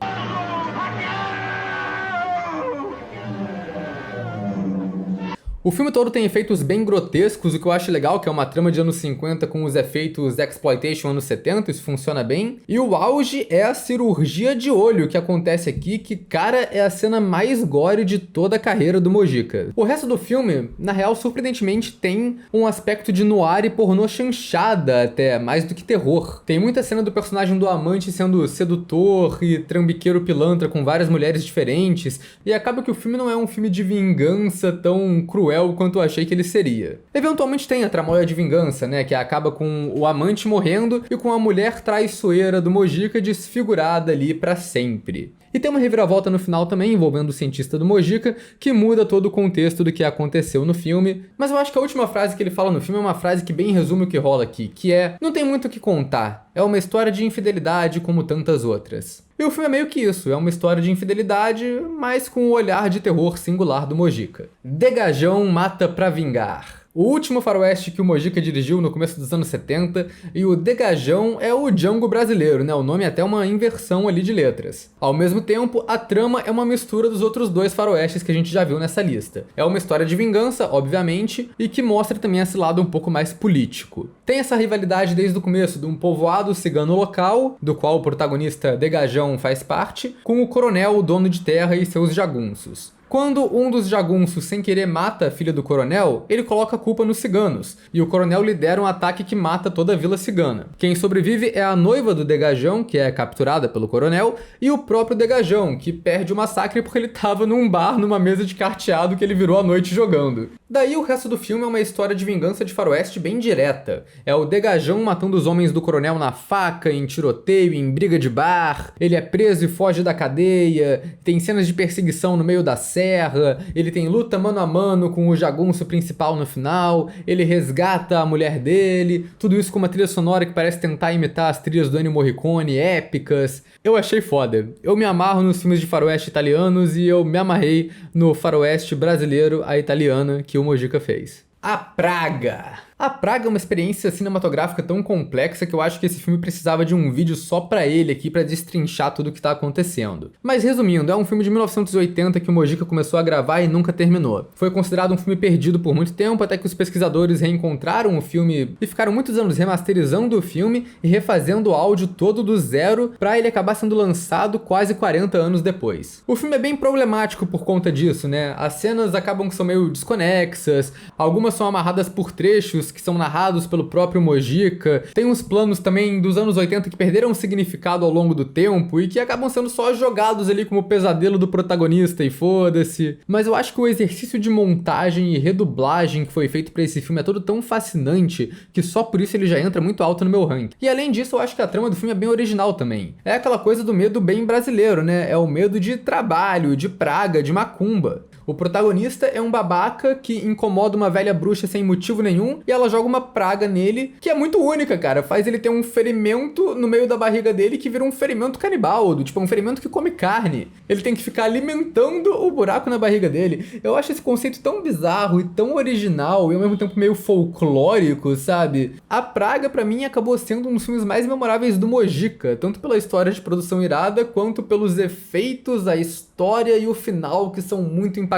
[SPEAKER 1] O filme todo tem efeitos bem grotescos, o que eu acho legal, que é uma trama de anos 50 com os efeitos exploitation anos 70, isso funciona bem. E o auge é a cirurgia de olho que acontece aqui, que, cara, é a cena mais gore de toda a carreira do Mojica. O resto do filme, na real, surpreendentemente, tem um aspecto de noir e pornô chanchada até, mais do que terror. Tem muita cena do personagem do amante sendo sedutor e trambiqueiro pilantra com várias mulheres diferentes, e acaba que o filme não é um filme de vingança tão cruel quanto eu achei que ele seria. Eventualmente tem a tramóia de vingança, né, que acaba com o amante morrendo e com a mulher traiçoeira do Mojica desfigurada ali pra sempre. E tem uma reviravolta no final também envolvendo o cientista do Mojica, que muda todo o contexto do que aconteceu no filme. Mas eu acho que a última frase que ele fala no filme é uma frase que bem resume o que rola aqui, que é: não tem muito o que contar, é uma história de infidelidade como tantas outras. E o filme é meio que isso, é uma história de infidelidade, mas com o olhar de terror singular do Mojica. Degajão mata pra vingar. O último faroeste que o Mojica dirigiu no começo dos anos 70, e o Degajão é o Django brasileiro, né? O nome é até uma inversão ali de letras. Ao mesmo tempo, a trama é uma mistura dos outros 2 faroestes que a gente já viu nessa lista. É uma história de vingança, obviamente, e que mostra também esse lado um pouco mais político. Tem essa rivalidade desde o começo de um povoado cigano local, do qual o protagonista Degajão faz parte, com o coronel, o dono de terra e seus jagunços. Quando um dos jagunços sem querer mata a filha do coronel, ele coloca a culpa nos ciganos, e o coronel lidera um ataque que mata toda a vila cigana. Quem sobrevive é a noiva do Degajão, que é capturada pelo coronel, e o próprio Degajão, que perde o massacre porque ele estava num bar, numa mesa de carteado que ele virou a noite jogando. Daí o resto do filme é uma história de vingança de faroeste bem direta. É o Degajão matando os homens do coronel na faca, em tiroteio, em briga de bar, ele é preso e foge da cadeia, tem cenas de perseguição no meio da serra, ele tem luta mano a mano com o jagunço principal no final, ele resgata a mulher dele, tudo isso com uma trilha sonora que parece tentar imitar as trilhas do Ennio Morricone, épicas. Eu achei foda. Eu me amarro nos filmes de faroeste italianos e eu me amarrei no faroeste brasileiro, a italiana, que o Mojica fez. A Praga. A Praga é uma experiência cinematográfica tão complexa que eu acho que esse filme precisava de um vídeo só pra ele aqui, pra destrinchar tudo o que tá acontecendo. Mas resumindo, é um filme de 1980 que o Mojica começou a gravar e nunca terminou. Foi considerado um filme perdido por muito tempo, até que os pesquisadores reencontraram o filme e ficaram muitos anos remasterizando o filme e refazendo o áudio todo do zero pra ele acabar sendo lançado quase 40 anos depois. O filme é bem problemático por conta disso, né? As cenas acabam que são meio desconexas, algumas são amarradas por trechos que são narrados pelo próprio Mojica. Tem uns planos também dos anos 80 que perderam significado ao longo do tempo e que acabam sendo só jogados ali como pesadelo do protagonista e foda-se. Mas eu acho que o exercício de montagem e redublagem que foi feito pra esse filme é todo tão fascinante que só por isso ele já entra muito alto no meu ranking. E além disso, eu acho que a trama do filme é bem original também. É aquela coisa do medo bem brasileiro, né? É o medo de trabalho, de praga, de macumba. O protagonista é um babaca que incomoda uma velha bruxa sem motivo nenhum e ela joga uma praga nele que é muito única, cara. Faz ele ter um ferimento no meio da barriga dele que vira um ferimento canibal, tipo um ferimento que come carne. Ele tem que ficar alimentando o buraco na barriga dele. Eu acho esse conceito tão bizarro e tão original e ao mesmo tempo meio folclórico, sabe? A Praga, pra mim, acabou sendo um dos filmes mais memoráveis do Mojica, tanto pela história de produção irada quanto pelos efeitos, a história e o final que são muito impactantes.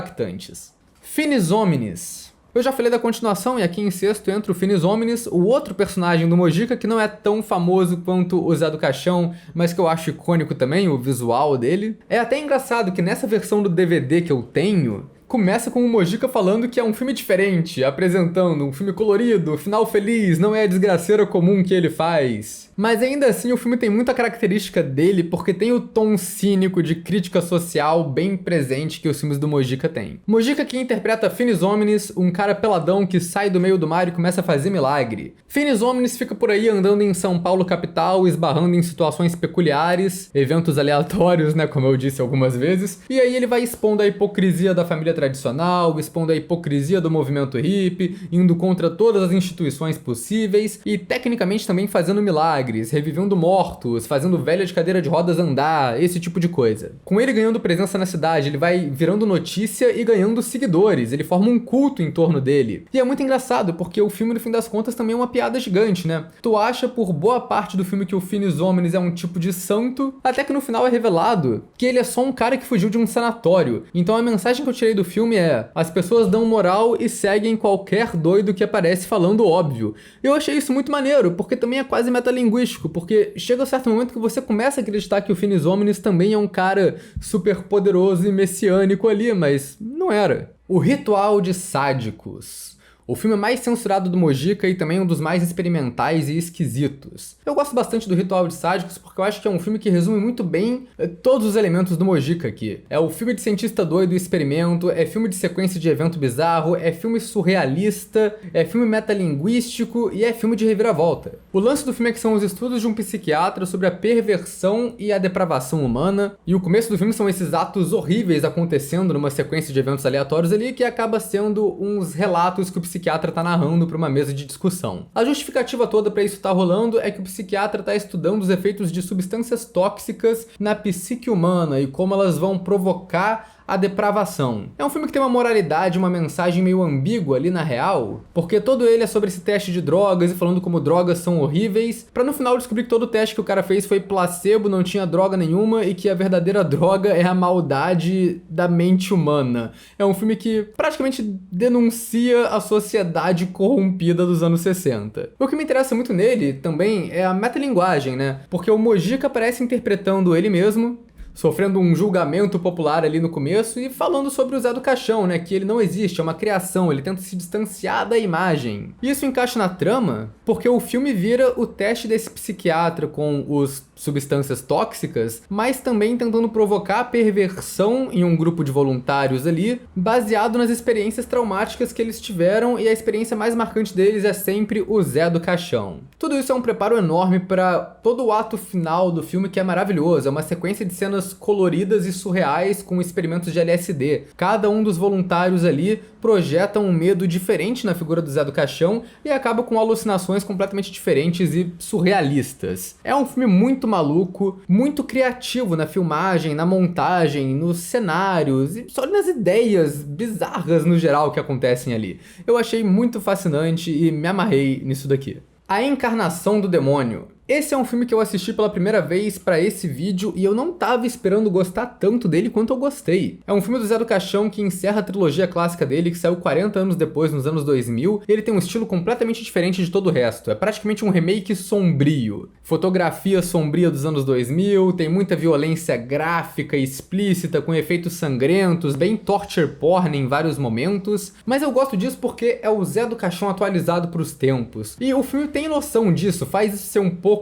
[SPEAKER 1] Finis Hominis. Eu já falei da continuação e aqui em sexto entra o Finis Hominis, o outro personagem do Mojica que não é tão famoso quanto o Zé do Caixão, mas que eu acho icônico também, o visual dele. É até engraçado que nessa versão do DVD que eu tenho, Começa com o Mojica falando que é um filme diferente, apresentando um filme colorido, final feliz, não é a desgraceira comum que ele faz. Mas ainda assim o filme tem muita característica dele porque tem o tom cínico de crítica social bem presente que os filmes do Mojica têm. Mojica que interpreta Finis Omnis, um cara peladão que sai do meio do mar e começa a fazer milagre. Finis Omnis fica por aí andando em São Paulo capital, esbarrando em situações peculiares, eventos aleatórios, né, como eu disse algumas vezes, e aí ele vai expondo a hipocrisia da família tradicional, expondo a hipocrisia do movimento hippie, indo contra todas as instituições possíveis e tecnicamente também fazendo milagres, revivendo mortos, fazendo velha de cadeira de rodas andar, esse tipo de coisa. Com ele ganhando presença na cidade, ele vai virando notícia e ganhando seguidores, ele forma um culto em torno dele. E é muito engraçado, porque o filme, no fim das contas, também é uma piada gigante, né? Tu acha por boa parte do filme que o Finis Omnis é um tipo de santo, até que no final é revelado que ele é só um cara que fugiu de um sanatório. Então a mensagem que eu tirei do filme é: as pessoas dão moral e seguem qualquer doido que aparece falando óbvio. Eu achei isso muito maneiro, porque também é quase metalinguístico, porque chega um certo momento que você começa a acreditar que o Finis Omnis também é um cara super poderoso e messiânico ali, mas não era. O Ritual de Sádicos. O filme mais censurado do Mojica e também um dos mais experimentais e esquisitos. Eu gosto bastante do Ritual de Sádicos porque eu acho que é um filme que resume muito bem todos os elementos do Mojica aqui. É o filme de cientista doido e experimento, é filme de sequência de evento bizarro, é filme surrealista, é filme metalinguístico e é filme de reviravolta. O lance do filme é que são os estudos de um psiquiatra sobre a perversão e a depravação humana, e o começo do filme são esses atos horríveis acontecendo numa sequência de eventos aleatórios ali que acaba sendo uns relatos que o psiquiatra tá narrando para uma mesa de discussão. A justificativa toda para isso tá rolando é que o psiquiatra tá estudando os efeitos de substâncias tóxicas na psique humana e como elas vão provocar a depravação. É um filme que tem uma moralidade, uma mensagem meio ambígua ali na real, porque todo ele é sobre esse teste de drogas e falando como drogas são horríveis, pra no final descobrir que todo o teste que o cara fez foi placebo, não tinha droga nenhuma e que a verdadeira droga é a maldade da mente humana. É um filme que praticamente denuncia a sociedade corrompida dos anos 60. O que me interessa muito nele também é a metalinguagem, né? Porque o Mojica aparece interpretando ele mesmo, sofrendo um julgamento popular ali no começo e falando sobre o Zé do Caixão, né, que ele não existe, é uma criação, ele tenta se distanciar da imagem. E isso encaixa na trama porque o filme vira o teste desse psiquiatra com os substâncias tóxicas, mas também tentando provocar a perversão em um grupo de voluntários ali, baseado nas experiências traumáticas que eles tiveram, e a experiência mais marcante deles é sempre o Zé do Caixão. Tudo isso é um preparo enorme para todo o ato final do filme, que é maravilhoso, é uma sequência de cenas coloridas e surreais com experimentos de LSD. Cada um dos voluntários ali projeta um medo diferente na figura do Zé do Caixão e acaba com alucinações completamente diferentes e surrealistas. É um filme muito maluco, muito criativo na filmagem, na montagem, nos cenários e só nas ideias bizarras no geral que acontecem ali. Eu achei muito fascinante e me amarrei nisso daqui. A Encarnação do Demônio. Esse é um filme que eu assisti pela primeira vez pra esse vídeo e eu não tava esperando gostar tanto dele quanto eu gostei. É um filme do Zé do Caixão que encerra a trilogia clássica dele, que saiu 40 anos depois, nos anos 2000, e ele tem um estilo completamente diferente de todo o resto. É praticamente um remake sombrio. Fotografia sombria dos anos 2000, tem muita violência gráfica e explícita, com efeitos sangrentos, bem torture porn em vários momentos, mas eu gosto disso porque é o Zé do Caixão atualizado pros tempos. E o filme tem noção disso, faz isso ser um pouco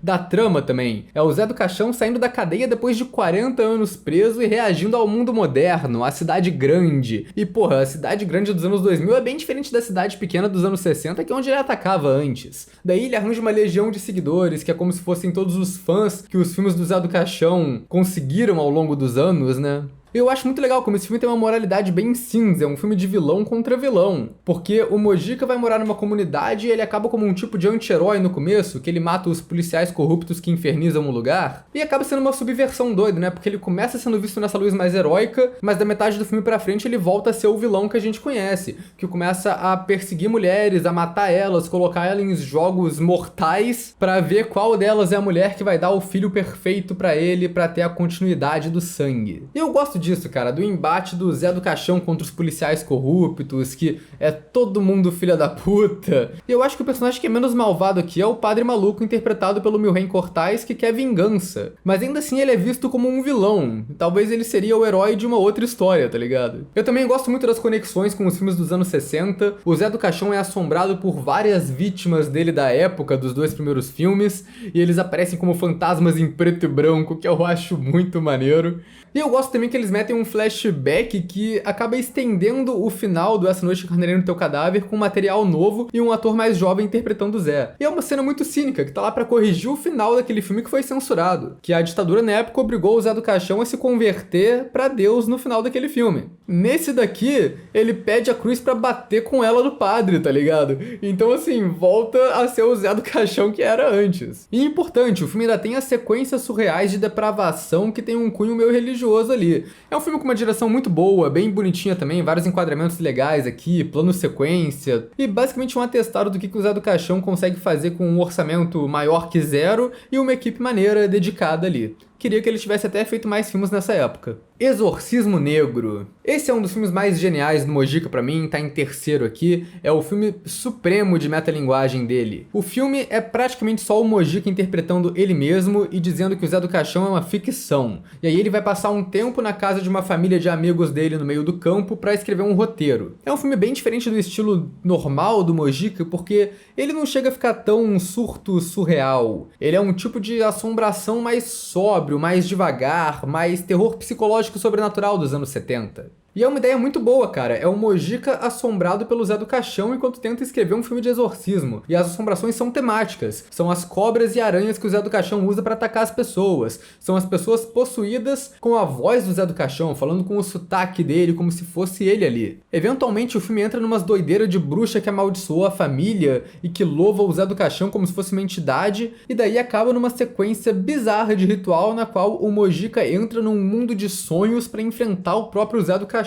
[SPEAKER 1] da trama também. É o Zé do Caixão saindo da cadeia depois de 40 anos preso e reagindo ao mundo moderno, à cidade grande. E porra, a cidade grande dos anos 2000 é bem diferente da cidade pequena dos anos 60, que é onde ele atacava antes. Daí ele arranja uma legião de seguidores, que é como se fossem todos os fãs que os filmes do Zé do Caixão conseguiram ao longo dos anos, né? Eu acho muito legal como esse filme tem uma moralidade bem cinza, é um filme de vilão contra vilão. Porque o Mojica vai morar numa comunidade e ele acaba como um tipo de anti-herói no começo, que ele mata os policiais corruptos que infernizam o lugar. E acaba sendo uma subversão doida, né? Porque ele começa sendo visto nessa luz mais heróica, mas da metade do filme pra frente ele volta a ser o vilão que a gente conhece. Que começa a perseguir mulheres, a matar elas, colocar elas em jogos mortais pra ver qual delas é a mulher que vai dar o filho perfeito pra ele, pra ter a continuidade do sangue. E eu gosto disso, cara, do embate do Zé do Caixão contra os policiais corruptos, que é todo mundo filha da puta. E eu acho que o personagem que é menos malvado aqui é o Padre Maluco, interpretado pelo Milren Cortaz, que quer vingança. Mas ainda assim ele é visto como um vilão. Talvez ele seria o herói de uma outra história, tá ligado? Eu também gosto muito das conexões com os filmes dos anos 60. O Zé do Caixão é assombrado por várias vítimas dele da época dos dois primeiros filmes, e eles aparecem como fantasmas em preto e branco, que eu acho muito maneiro. E eu gosto também que eles metem um flashback que acaba estendendo o final do Essa Noite Carneirinho no Teu Cadáver com material novo e um ator mais jovem interpretando o Zé. E é uma cena muito cínica, que tá lá pra corrigir o final daquele filme que foi censurado, que a ditadura na época obrigou o Zé do Caixão a se converter pra Deus no final daquele filme. Nesse daqui, ele pede a cruz pra bater com ela no padre, tá ligado? Então assim, volta a ser o Zé do Caixão que era antes. E importante, o filme ainda tem as sequências surreais de depravação que tem um cunho meio religioso ali. É um filme com uma direção muito boa, bem bonitinha também, vários enquadramentos legais aqui, plano sequência, e basicamente um atestado do que o Zé do Caixão consegue fazer com um orçamento maior que zero e uma equipe maneira dedicada ali. Queria que ele tivesse até feito mais filmes nessa época. Exorcismo Negro. Esse é um dos filmes mais geniais do Mojica pra mim, tá em terceiro aqui. É o filme supremo de metalinguagem dele. O filme é praticamente só o Mojica interpretando ele mesmo e dizendo que o Zé do Caixão é uma ficção. E aí ele vai passar um tempo na casa de uma família de amigos dele no meio do campo pra escrever um roteiro. É um filme bem diferente do estilo normal do Mojica, porque ele não chega a ficar tão surto surreal. Ele é um tipo de assombração mais sóbrio, mais devagar, mais terror psicológico sobrenatural dos anos 70. E é uma ideia muito boa, cara. É o Mojica assombrado pelo Zé do Caixão enquanto tenta escrever um filme de exorcismo. E as assombrações são temáticas. São as cobras e aranhas que o Zé do Caixão usa pra atacar as pessoas. São as pessoas possuídas com a voz do Zé do Caixão, falando com o sotaque dele, como se fosse ele ali. Eventualmente, o filme entra numas doideiras de bruxa que amaldiçoou a família e que louva o Zé do Caixão como se fosse uma entidade. E daí acaba numa sequência bizarra de ritual na qual o Mojica entra num mundo de sonhos pra enfrentar o próprio Zé do Caixão.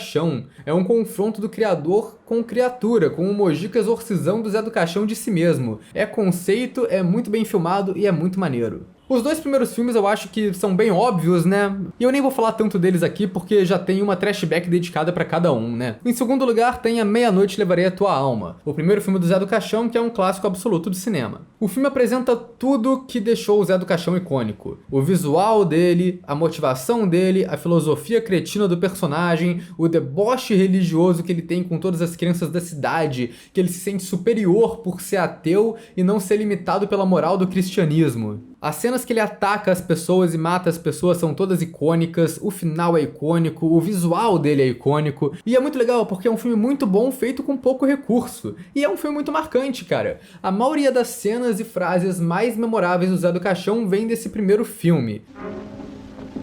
[SPEAKER 1] É um confronto do criador com criatura, com o Mojica exorcizando o Zé do Caixão de si mesmo. É conceito, é muito bem filmado e é muito maneiro. Os dois primeiros filmes eu acho que são bem óbvios, né? E eu nem vou falar tanto deles aqui porque já tem uma trashback dedicada pra cada um, né? Em segundo lugar tem A Meia-Noite Levarei a Tua Alma, o primeiro filme do Zé do Caixão, que é um clássico absoluto do cinema. O filme apresenta tudo que deixou o Zé do Caixão icônico. O visual dele, a motivação dele, a filosofia cretina do personagem, o deboche religioso que ele tem com todas as crianças da cidade, que ele se sente superior por ser ateu e não ser limitado pela moral do cristianismo. As cenas que ele ataca as pessoas e mata as pessoas são todas icônicas, o final é icônico, o visual dele é icônico, e é muito legal porque é um filme muito bom feito com pouco recurso, e é um filme muito marcante, cara. A maioria das cenas e frases mais memoráveis do Zé do Caixão vem desse primeiro filme.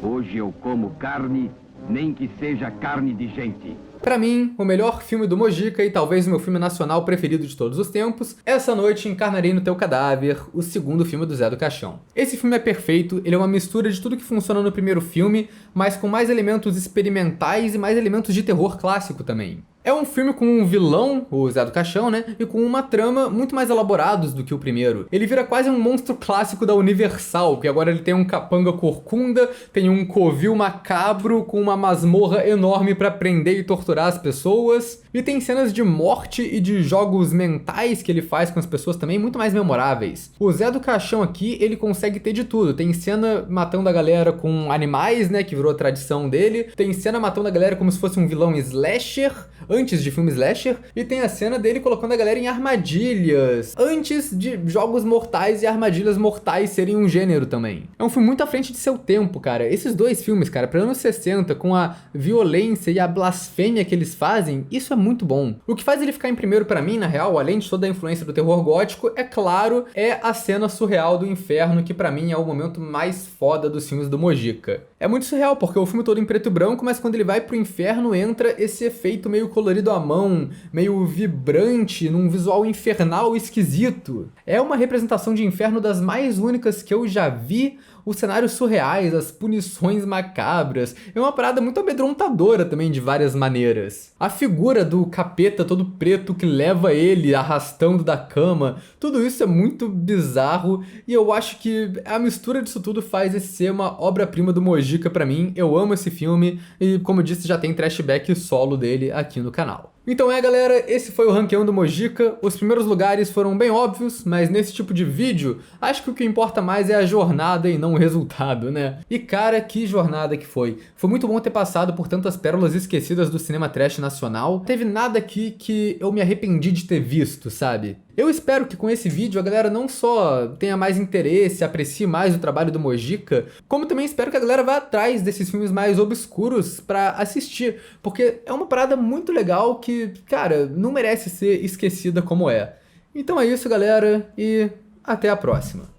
[SPEAKER 7] Hoje eu como carne, nem que seja carne de gente.
[SPEAKER 1] Pra mim, o melhor filme do Mojica e talvez o meu filme nacional preferido de todos os tempos, Essa Noite Encarnarei no Teu Cadáver, o segundo filme do Zé do Caixão. Esse filme é perfeito, ele é uma mistura de tudo que funciona no primeiro filme, mas com mais elementos experimentais e mais elementos de terror clássico também. É um filme com um vilão, o Zé do Caixão, né? E com uma trama muito mais elaborados do que o primeiro. Ele vira quase um monstro clássico da Universal, que agora ele tem um capanga corcunda, tem um covil macabro com uma masmorra enorme pra prender e torturar as pessoas. E tem cenas de morte e de jogos mentais que ele faz com as pessoas também muito mais memoráveis. O Zé do Caixão aqui, ele consegue ter de tudo. Tem cena matando a galera com animais, né? Que virou a tradição dele. Tem cena matando a galera como se fosse um vilão slasher, antes de filme slasher, e tem a cena dele colocando a galera em armadilhas, antes de jogos mortais e armadilhas mortais serem um gênero também. É um filme muito à frente de seu tempo, cara. Esses dois filmes, cara, para anos 60, com a violência e a blasfêmia que eles fazem, isso é muito bom. O que faz ele ficar em primeiro pra mim, na real, além de toda a influência do terror gótico, é claro, é a cena surreal do inferno, que pra mim é o momento mais foda dos filmes do Mojica. É muito surreal, porque o filme todo em preto e branco, mas quando ele vai pro inferno, entra esse efeito meio colorido à mão, meio vibrante, num visual infernal esquisito. É uma representação de inferno das mais únicas que eu já vi, os cenários surreais, as punições macabras. É uma parada muito amedrontadora também de várias maneiras. A figura do capeta todo preto que leva ele arrastando da cama, tudo isso é muito bizarro e eu acho que a mistura disso tudo faz esse ser uma obra-prima do Mojica pra mim. Eu amo esse filme e, como eu disse, já tem trashback solo dele aqui no canal. Então galera, esse foi o ranqueão do Mojica. Os primeiros lugares foram bem óbvios, mas nesse tipo de vídeo, acho que o que importa mais é a jornada e não o resultado, né? E cara, que jornada que foi. Foi muito bom ter passado por tantas pérolas esquecidas do cinema trash nacional. Não teve nada aqui que eu me arrependi de ter visto, sabe? Eu espero que com esse vídeo a galera não só tenha mais interesse, aprecie mais o trabalho do Mojica, como também espero que a galera vá atrás desses filmes mais obscuros pra assistir, porque é uma parada muito legal que, cara, não merece ser esquecida como é. Então é isso, galera, e até a próxima.